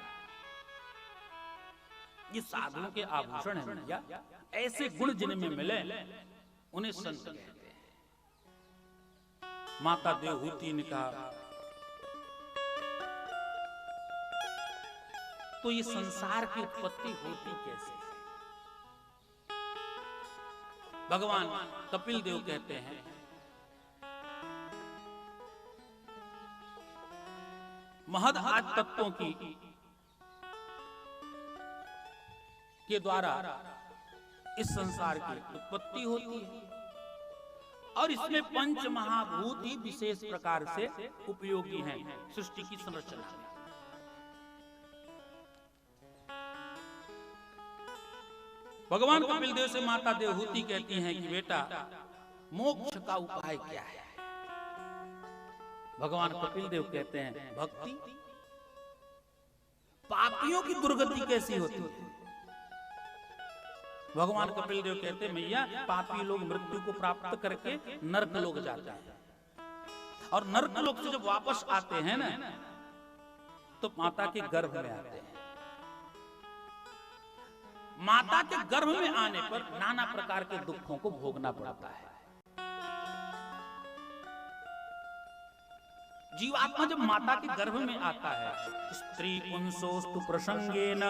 ये साधुओं के आभूषण है भैया। ऐसे गुण जिनमें मिले उन्हें संत कहते हैं। माता देवहूति ने कहा तो ये संसार की उत्पत्ति होती कैसे? भगवान कपिल देव कहते हैं महद आठ तत्वों के द्वारा इस संसार की उत्पत्ति होती है और इसमें पंच महाभूत ही विशेष प्रकार से उपयोगी हैं सृष्टि की संरचना में। भगवान कपिल देव से माता देवहूति कहती हैं कि बेटा मोक्ष का उपाय क्या है? भगवान कपिल देव कहते हैं भक्ति। पापियों की दुर्गति कैसी होती है? भगवान कपिल देव कहते हैं मैया पापी लोग मृत्यु को प्राप्त करके नरक लोग जाते हैं और नरक लोग से जब वापस आते हैं ना तो माता के गर्भ में आते हैं। माता के गर्भ में आने पर नाना प्रकार के दुखों को भोगना पड़ता है। जीवात्मा जब माता के गर्भ में आता है स्त्री पुंसोस्तु प्रसंगेन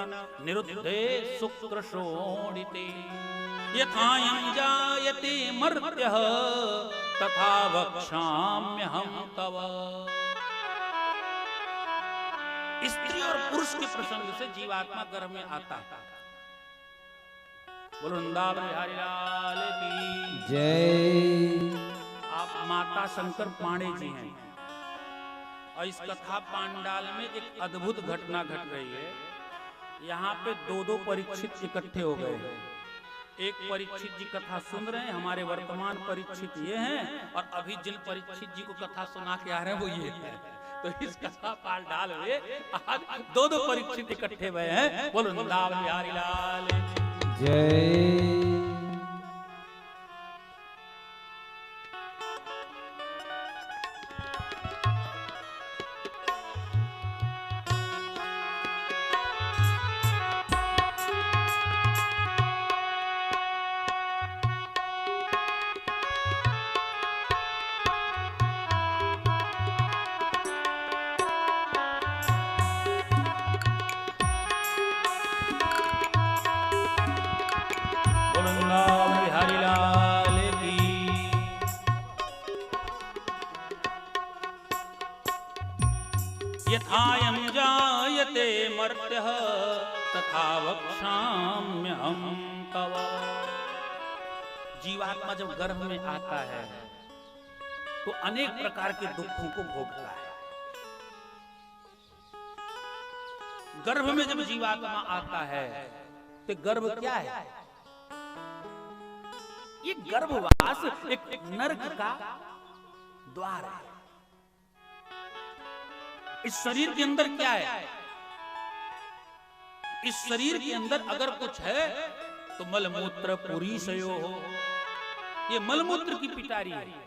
निरुद्धे शुक्र शोणिते यथायं जायते मर्त्यः तथा वक्ष्याम्यहं तव। स्त्री और पुरुष के प्रसंग से जीवात्मा गर्भ में आता है। बोलो वृंदावन बिहारी लाल की जय। आप माता शंकर पांडे जी हैं और इस कथा पांडाल में एक अद्भुत घटना घट रही है। यहाँ पे दो परीक्षित इकट्ठे हो गए हैं। एक परीक्षित जी कथा सुन रहे हैं, हमारे वर्तमान परीक्षित ये हैं और अभी जिन परीक्षित जी को कथा सुना के आ रहे हैं वो ये हैं। तो इस कथा पांडाल में आज दो परीक्षित इकट्ठे हुए हैं। बोलो वृंदावन बिहारी लाल जय। यथायं जायते मर्त्यः तथा वक्ष्याम्यहं तव। जीवात्मा जब गर्भ में आता है तो अनेक प्रकार के दुखों को भोगता है। गर्भ में जब जीवात्मा आता है तो गर्भ क्या है? ये गर्भवास एक नरक का द्वार है। इस शरीर के अंदर क्या है? इस शरीर के अंदर अगर कुछ है तो मलमूत्र पुरीशयो हो, ये मलमूत्र की पिटारी है।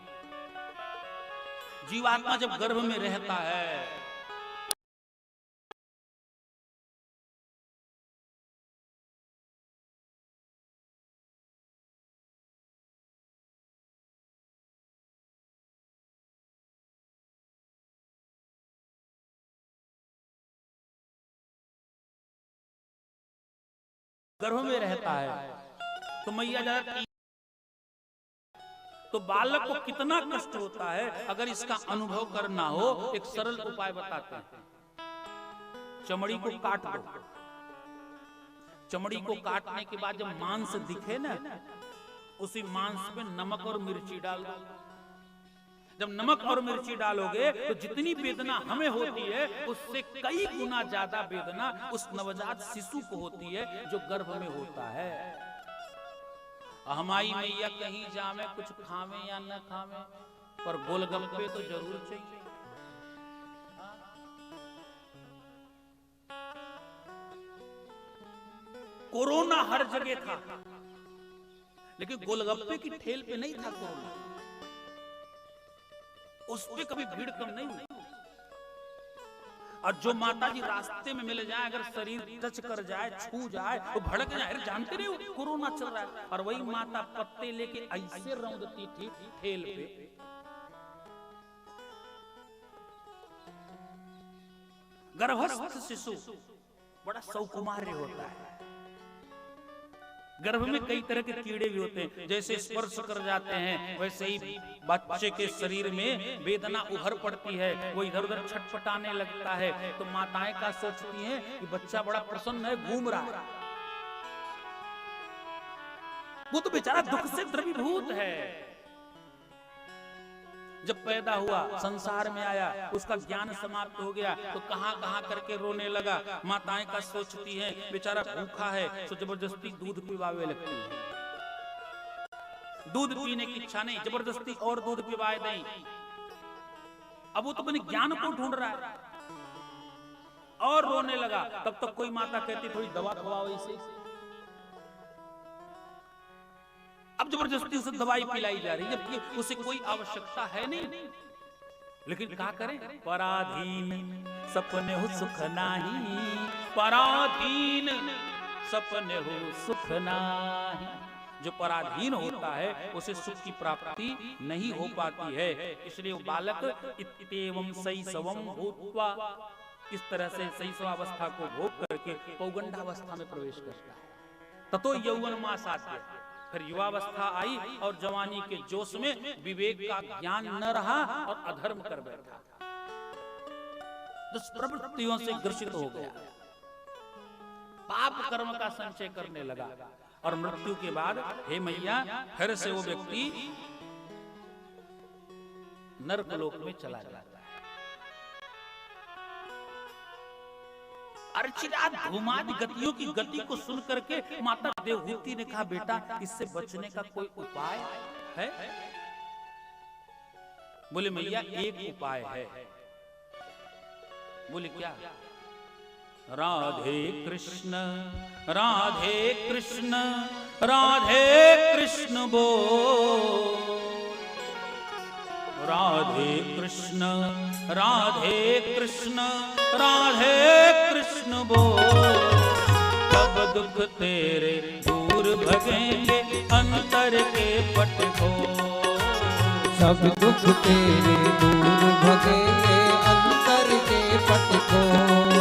जीवात्मा जब गर्भ में रहता है गर्भ में रहता है तो मैया जाती, तो बालक को कितना कष्ट होता है। अगर इसका अनुभव करना हो, एक सरल उपाय बताते हैं। चमड़ी को काट दो, चमड़ी को काटने के बाद जब मांस दिखे ना, उसी मांस में नमक और मिर्ची डाल दो। जब नमक और मिर्ची डालोगे तो जितनी वेदना हमें होती है उससे कई गुना ज्यादा वेदना उस नवजात शिशु को होती है जो गर्भ में होता है। हमारी मैया कहीं जावे, कुछ खावे या न खावे, पर गोलगप्पे तो जरूर चाहिए। कोरोना हर जगह था, लेकिन गोलगप्पे की ठेल पे नहीं था कोरोना। उस पे कभी भीड़ कम नहीं हुई। और जो माता जी रास्ते में मिल जाए, अगर शरीर टच कर जाए, छू जाए तो भड़क जाए, अरे जानते नहीं हो कोरोना चल रहा है। और वही माता पत्ते लेके ऐसे रौंदती थी ठेल पे। गर्भस्थ शिशु बड़ा सौकुमार्य होता है। गर्भ में कई तरह के कीड़े भी होते हैं, जैसे स्पर्श कर जाते हैं वैसे ही बच्चे के शरीर में वेदना उभर पड़ती है, वो इधर उधर छटपटाने लगता है। तो माताएं का सोचती हैं कि बच्चा बड़ा प्रसन्न है, घूम रहा है। वो तो बेचारा दुख से द्रवीभूत है। जब पैदा हुआ, संसार में आया, उसका ज्ञान समाप्त हो गया तो कहां कहां करके रोने लगा। माताएं का सोचती हैं बेचारा भूखा है, तो जबरदस्ती दूध पिवावे लगती है। दूध पीने की इच्छा नहीं, जबरदस्ती और दूध पिवाए दें। अब वो तो अपने ज्ञान को ढूंढ रहा है और रोने लगा। तब तक कोई माता कहती थोड़ी दवा खवाओ इसे। अब जबरदस्ती उसे दवाई पिलाई जा रही है, जबकि उसे कोई आवश्यकता है नहीं। लेकिन क्या करें? पराधीन सपने हो सुख नाही, पराधीन सपने हो सुख नाही। जो पराधीन होता है उसे सुख की प्राप्ति नहीं हो पाती है। इसलिए वो बालक इत्येवं शैशवं भूत्वा, इस तरह से शैशवावस्था को भोग करके पौगंडावस्था में प्रवेश करता है। ततो यौवन मासाद्य, फिर युवावस्था आई और जवानी के जोश में विवेक का ज्ञान न रहा और अधर्म कर बैठा, दुष्प्रवृत्तियों से ग्रसित हो गया, पाप कर्म का संचय करने लगा। और मृत्यु के बाद हे मैया फिर से वो व्यक्ति नरकलोक में चला जाता है। अर्चिता धूमादि गतियों की गति को सुन करके माता देवहूति ने कहा, बेटा इससे बचने का कोई उपाय है? बोले मैया एक उपाय है। बोले क्या? राधे कृष्ण राधे कृष्ण राधे कृष्ण बोल, राधे कृष्ण राधे कृष्ण राधे कृष्ण बोल। सब दुख तेरे दूर भगेंगे अंतर के पट खोल, सब दुख तेरे दूर भगेंगे अंतर के पट खोल,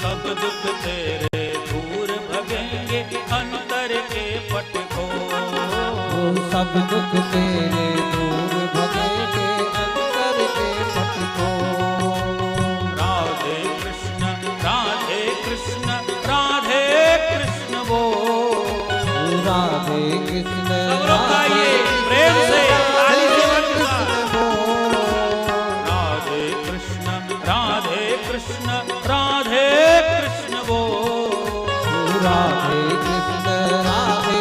सब दुख तेरे दूर भगेंगे अंतर के पट खोल, सब दुख तेरे दूर भगेंगे अंतर के पट खोल। राधे कृष्ण राधे कृष्ण बोल, राधे कृष्ण सब लोग गाइए प्रेम से, ताली से बजकर। राधे कृष्ण राधे कृष्ण बोल, राधे कृष्ण राधे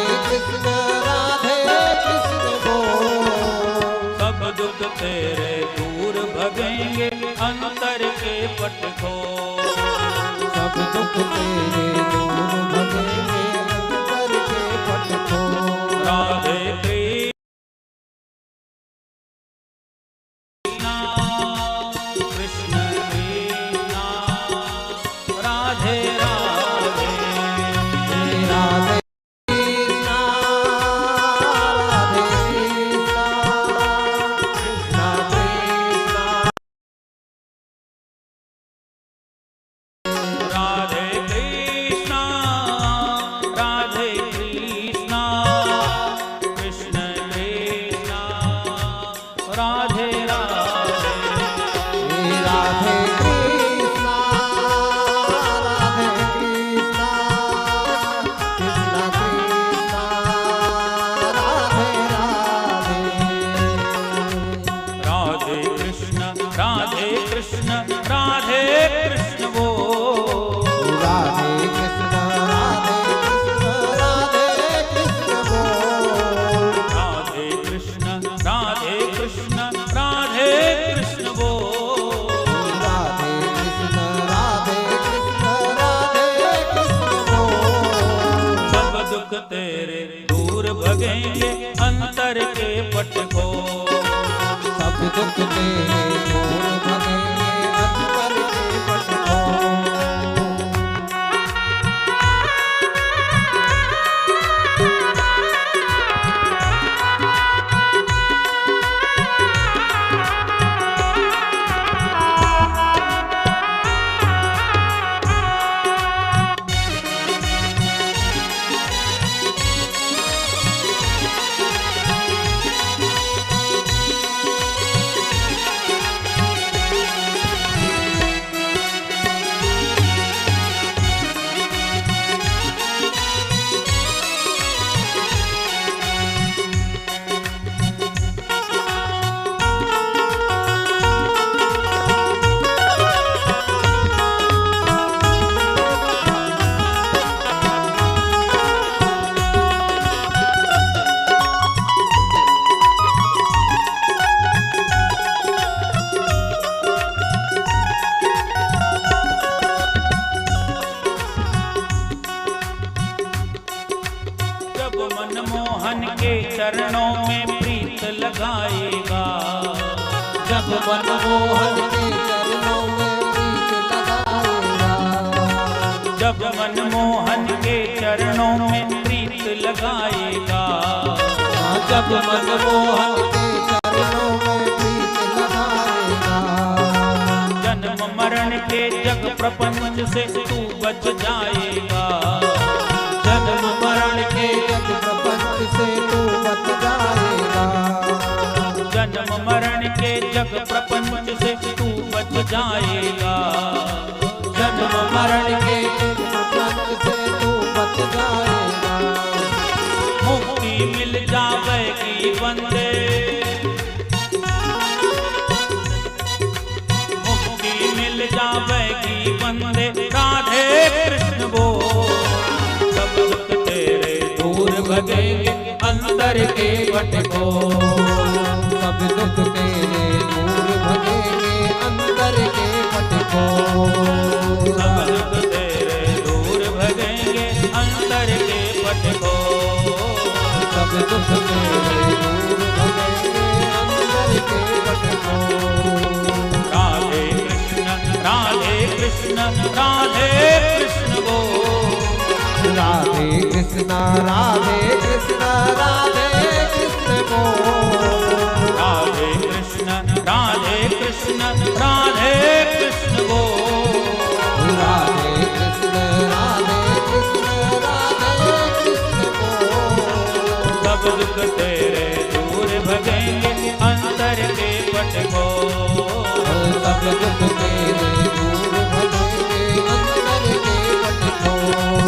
कृष्ण बोल, सब दुख दुख तेरे दूर भगेंगे अंतर के पट खोल। सब दुख तेरे दूर भगेंगे अंतर के पट खोल। राधे कृष्ण कृष्ण राधे राधे। राधे कृष्णा राधे कृष्णा कृष्णा कृष्णा राधे कृष्णा राधे कृष्णा कृष्ण कृष्णा राधे राधे। राधे कृष्णा राधे कृष्णा कृष्णा कृष्णा राधे राधे। राधे कृष्ण राधे कृष्ण राधे कृष्ण वो। राधे कृष्ण राधे कृष्ण राधे कृष्ण बोल। राधे कृष्ण राधे कृष्ण राधे कृष्ण वो। राधे कृष्ण राधे कृष्ण राधे कृष्ण बोल। सब दुख तेरे दूर भगेंगे अंतर के पट खोल। सब दुख तेरे दूर भगेंगे अंतर के पट खोल। जब मनमोहन के चरणों में प्रीत लगाएगा। जब मनमोहन के चरणों में प्रीत लगाएगा। जब मनमोहन के चरणों में प्रीत लगाएगा। जब मनमोहन के चरणों में प्रीत लगाएगा। जन्म मरण के जग प्रपंच से तू बच जाएगा। जन्म मरण के जग प्रपंच से तू बच जाएगा। जन्म मरण के जग प्रपंच से तू बच जाएगा। जन्म मरण के जग प्रपंच से तू बच जाएगा। मुक्ति मिल जाएगी बंदे। मुक्ति मिल जाएगी बंदे राधे कृष्ण बोल। सब दुख तेरे दूर भगेंगे अंतर के पट खोल। सब दुख तेरे दूर भगेंगे अंतर के पट खोल। सब दुख तेरे दूर भगेंगे अंतर के पट खोल। सब दुख तेरे दूर भगेंगे अंतर के पट खोल। राधे कृष्ण राधे कृष्ण राधे कृष्ण बोल। राधे कृष्ण राधे कृष्ण राधे कृष्ण बोल। राधे कृष्ण राधे कृष्ण राधे कृष्ण बोल। राधे कृष्ण राधे कृष्ण राधे कृष्ण बोल। सब दुख तेरे दूर भगेंगे अंतर के पट खोल। सब दुख तेरे दूर भगेंगे अंतर के पट खोल।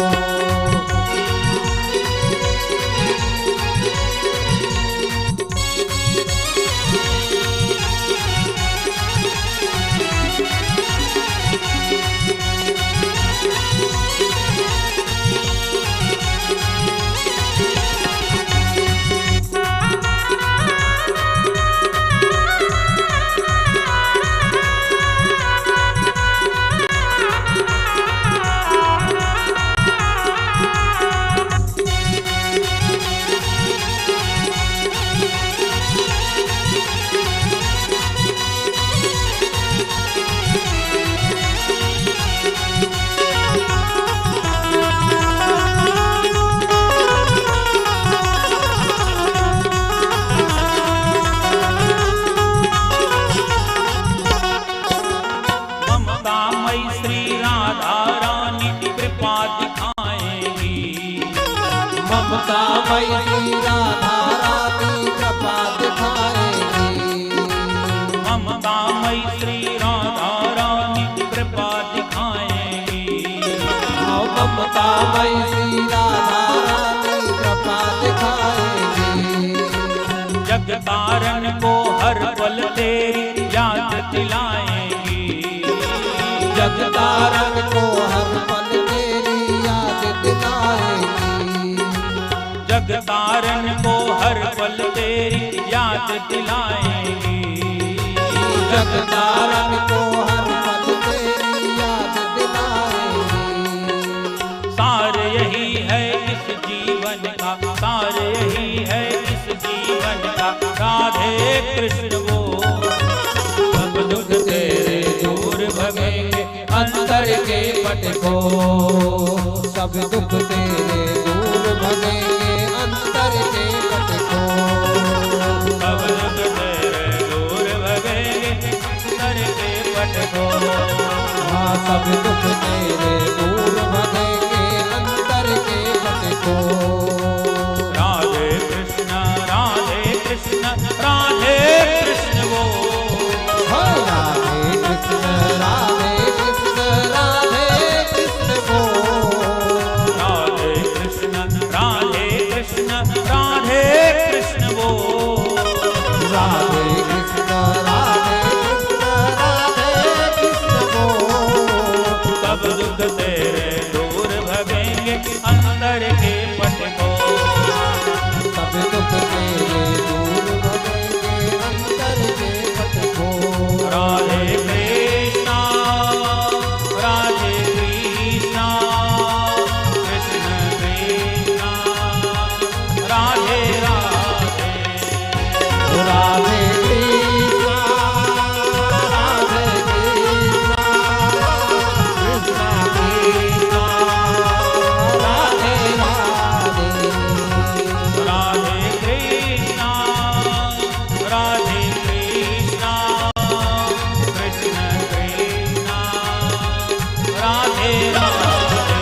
श्री राधा रानी कृपा दिखाएंगी। ममता मई श्री राधा रानी कृपा दिखाएंगी। ममता मई श्री राधा रानी कृपा दिखाएंगी। ममता मई श्री राधा रानी कृपा दिखाएंगी। जग तारण को हर पल तेरी याद दिलाएंगी। जग तारण को हर पल तेरी याद दिलाएंगी। जग तारण को हर पल तेरी याद दिलाएंगी। जग तारण को हर पल तेरी याद दिलाएंगी। सार यही है इस जीवन का, सार यही है इस जीवन का, राधे कृष्ण वो सब दुख तेरे दूर भगेंगे अंतर के पट को। सब दुख तेरे दूर भगेंगे अंतर के पट को। सब दुख तेरे दूर भगेंगे अंतर के पट को। हाँ सब दुख तेरे दूर भगेंगे अंतर के पट को। राधे कृष्ण राधे कृष्ण राधे कृष्ण वो। राधे कृष्ण राधे कृष्ण राधे कृष्ण वो। राधे कृष्ण राधे कृष्ण राधे कृष्ण वो। राधे कृष्ण राधे कृष्ण राधे कृष्ण वो। सब दुख तेरे दूर भगेंगे अंतर के पट को। सब दुख तेरे दूर भगेंगे अंतर के पट को। राधे कृष्णा राधे कृष्णा कृष्ण कृष्णा राधे राधे। राधे कृष्णा राधे कृष्णा कृष्ण कृष्णा राधे राधे। राधे कृष्णा राधे कृष्णा कृष्ण कृष्णा राधे राधे।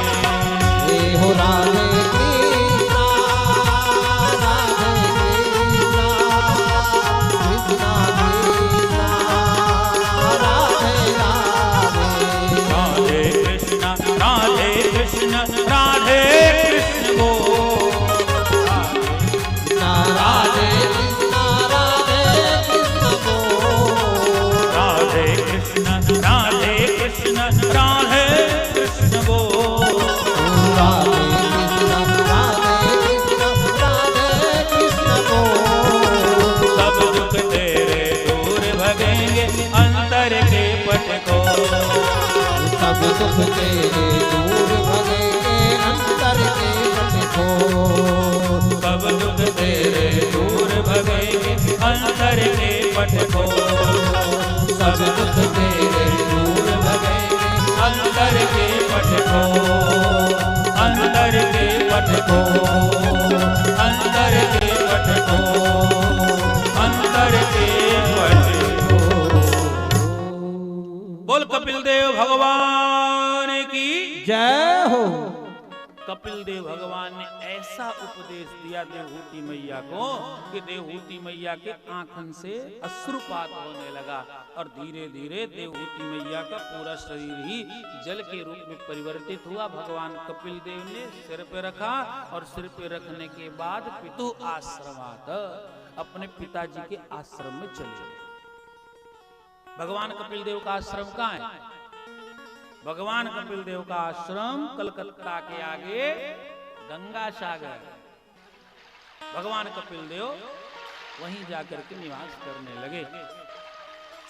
हे हो राधे कृष्णा राधे कृष्णा कृष्ण कृष्णा राधे राधे। राधे कृष्ण राधे कृष्ण राधे कृष्ण वो। राधे कृष्ण राधे कृष्ण को। राधे कृष्ण राधे कृष्ण राधे कृष्ण वो। राधे कृष्ण राधे कृष्ण राधे कृष्ण को। सब दुख तेरे दूर भगेंगे अंतर के पट को। सब दुख तेरे दूर भगेंगे अंतर के पट को। सब दुख तेरे दूर भगेंगे अंतर के पट को। सब दुख तेरे दूर भगेंगे अंतर के पट को। अंतर के पट को। अंतर के पट को। अंतर के पट को। बोल कपिल देव भगवान की जय हो। कपिल देव भगवान ने ऐसा उपदेश दिया देवहूति मैया को कि देवहूति मैया के आंखन से अश्रुपात होने लगा और धीरे धीरे देवहूति मैया का पूरा शरीर ही जल के रूप में परिवर्तित हुआ। भगवान कपिल देव ने सिर पे रखा और सिर पे रखने के बाद पितु आश्रमात अपने पिताजी के आश्रम में चले गए। भगवान कपिल देव का आश्रम कहाँ है? भगवान कपिल देव का आश्रम कलकत्ता के आगे गंगा सागर। भगवान कपिल देव वहीं जाकर के निवास करने लगे।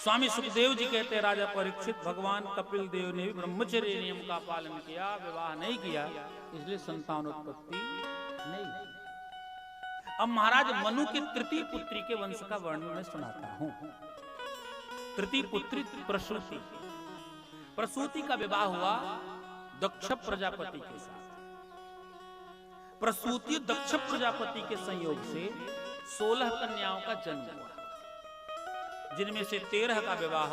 स्वामी सुखदेव जी कहते हैं, राजा परीक्षित, भगवान कपिल देव ने भी ब्रह्मचर्य नियम का पालन किया, विवाह नहीं किया, इसलिए संतानोत्पत्ति नहीं। अब महाराज मनु की तृतीय पुत्री के वंश का वर्णन मैं सुनाता हूं। तृतीय पुत्री प्रसूति। प्रसूति का विवाह हुआ दक्ष प्रजापति के साथ। प्रसूति दक्ष प्रजापति के संयोग से 16 कन्याओं का जन्म हुआ, जिनमें से 13 का विवाह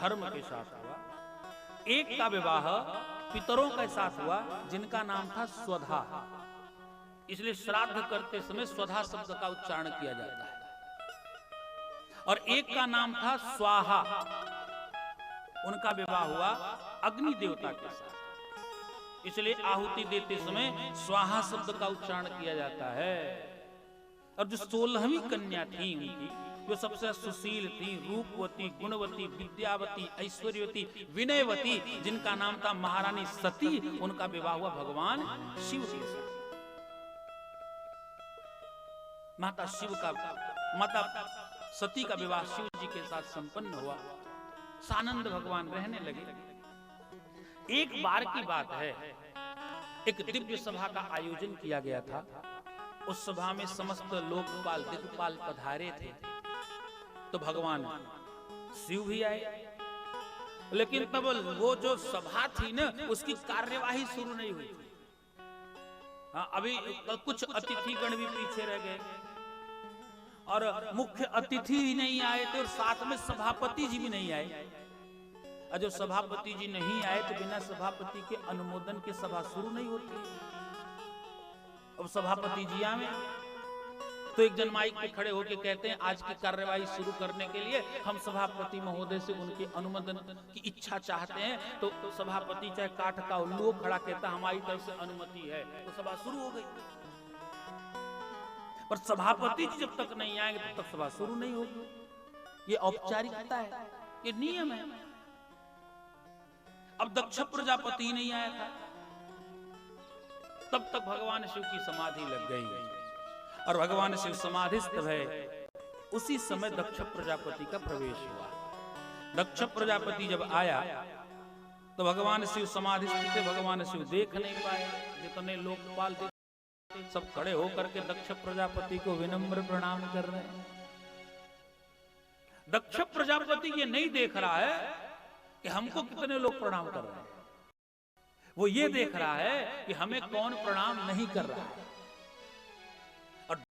धर्म के साथ हुआ, एक का विवाह पितरों के साथ हुआ जिनका नाम था स्वधा, इसलिए श्राद्ध करते समय स्वधा शब्द का उच्चारण किया जाता है। और एक का नाम था स्वाहा, उनका विवाह हुआ अग्नि देवता के साथ, इसलिए आहुति देते समय स्वाहा शब्द का उच्चारण किया जाता है। और जो 16वीं कन्या थी उनकी, जो सबसे सुशील थी, रूपवती, गुणवती, विद्यावती, ऐश्वर्यवती, विनयवती, जिनका नाम था महारानी सती, उनका विवाह हुआ भगवान शिव के साथ। माता सती का विवाह शिव जी के साथ संपन्न हुआ। सानंद भगवान रहने लगे। एक बार की बात है, एक दिव्य सभा का आयोजन किया गया था। उस सभा में समस्त लोकपाल दिक्पाल पधारे थे, तो भगवान शिव भी आए। लेकिन तब वो जो सभा थी ना, उसकी कार्यवाही शुरू नहीं हुई थी। हाँ, अभी कुछ अतिथिगण भी पीछे रह गए और मुख्य अतिथि ही नहीं आए थे, और साथ में सभापति जी भी नहीं आए। और जब सभापति जी नहीं आए तो बिना सभापति के अनुमोदन के सभा शुरू नहीं होती। अब सभापति जी आए तो एक जन माइक पे खड़े होकर कहते हैं, आज की कार्यवाही शुरू करने के लिए हम सभापति महोदय से उनके अनुमोदन की इच्छा चाहते हैं। तो सभापति चाहे काठ का उल्लू खड़ा कहता, हमारी तरफ से अनुमति है। तो सभा शुरू हो गई। पर सभापति जी जब तक नहीं आएंगे तब तक सभा शुरू नहीं होगी। ये औपचारिकता है, ये नियम है। अब दक्ष प्रजापति नहीं आया था, तब तक भगवान शिव की समाधि लग गई और भगवान शिव समाधिस्थ भय। उसी समय दक्ष प्रजापति का प्रवेश हुआ। दक्ष प्रजापति जब आया तो भगवान शिव समाधिस्थ थे, भगवान शिव देख नहीं पाए। जितने लोकपाल सब खड़े होकर के दक्ष प्रजापति को विनम्र प्रणाम कर रहे हैं। दक्ष प्रजापति ये नहीं देख रहा है कि हमको कितने लोग प्रणाम कर रहे हैं, वो ये देख रहा है कि हमें कौन प्रणाम नहीं कर रहा है।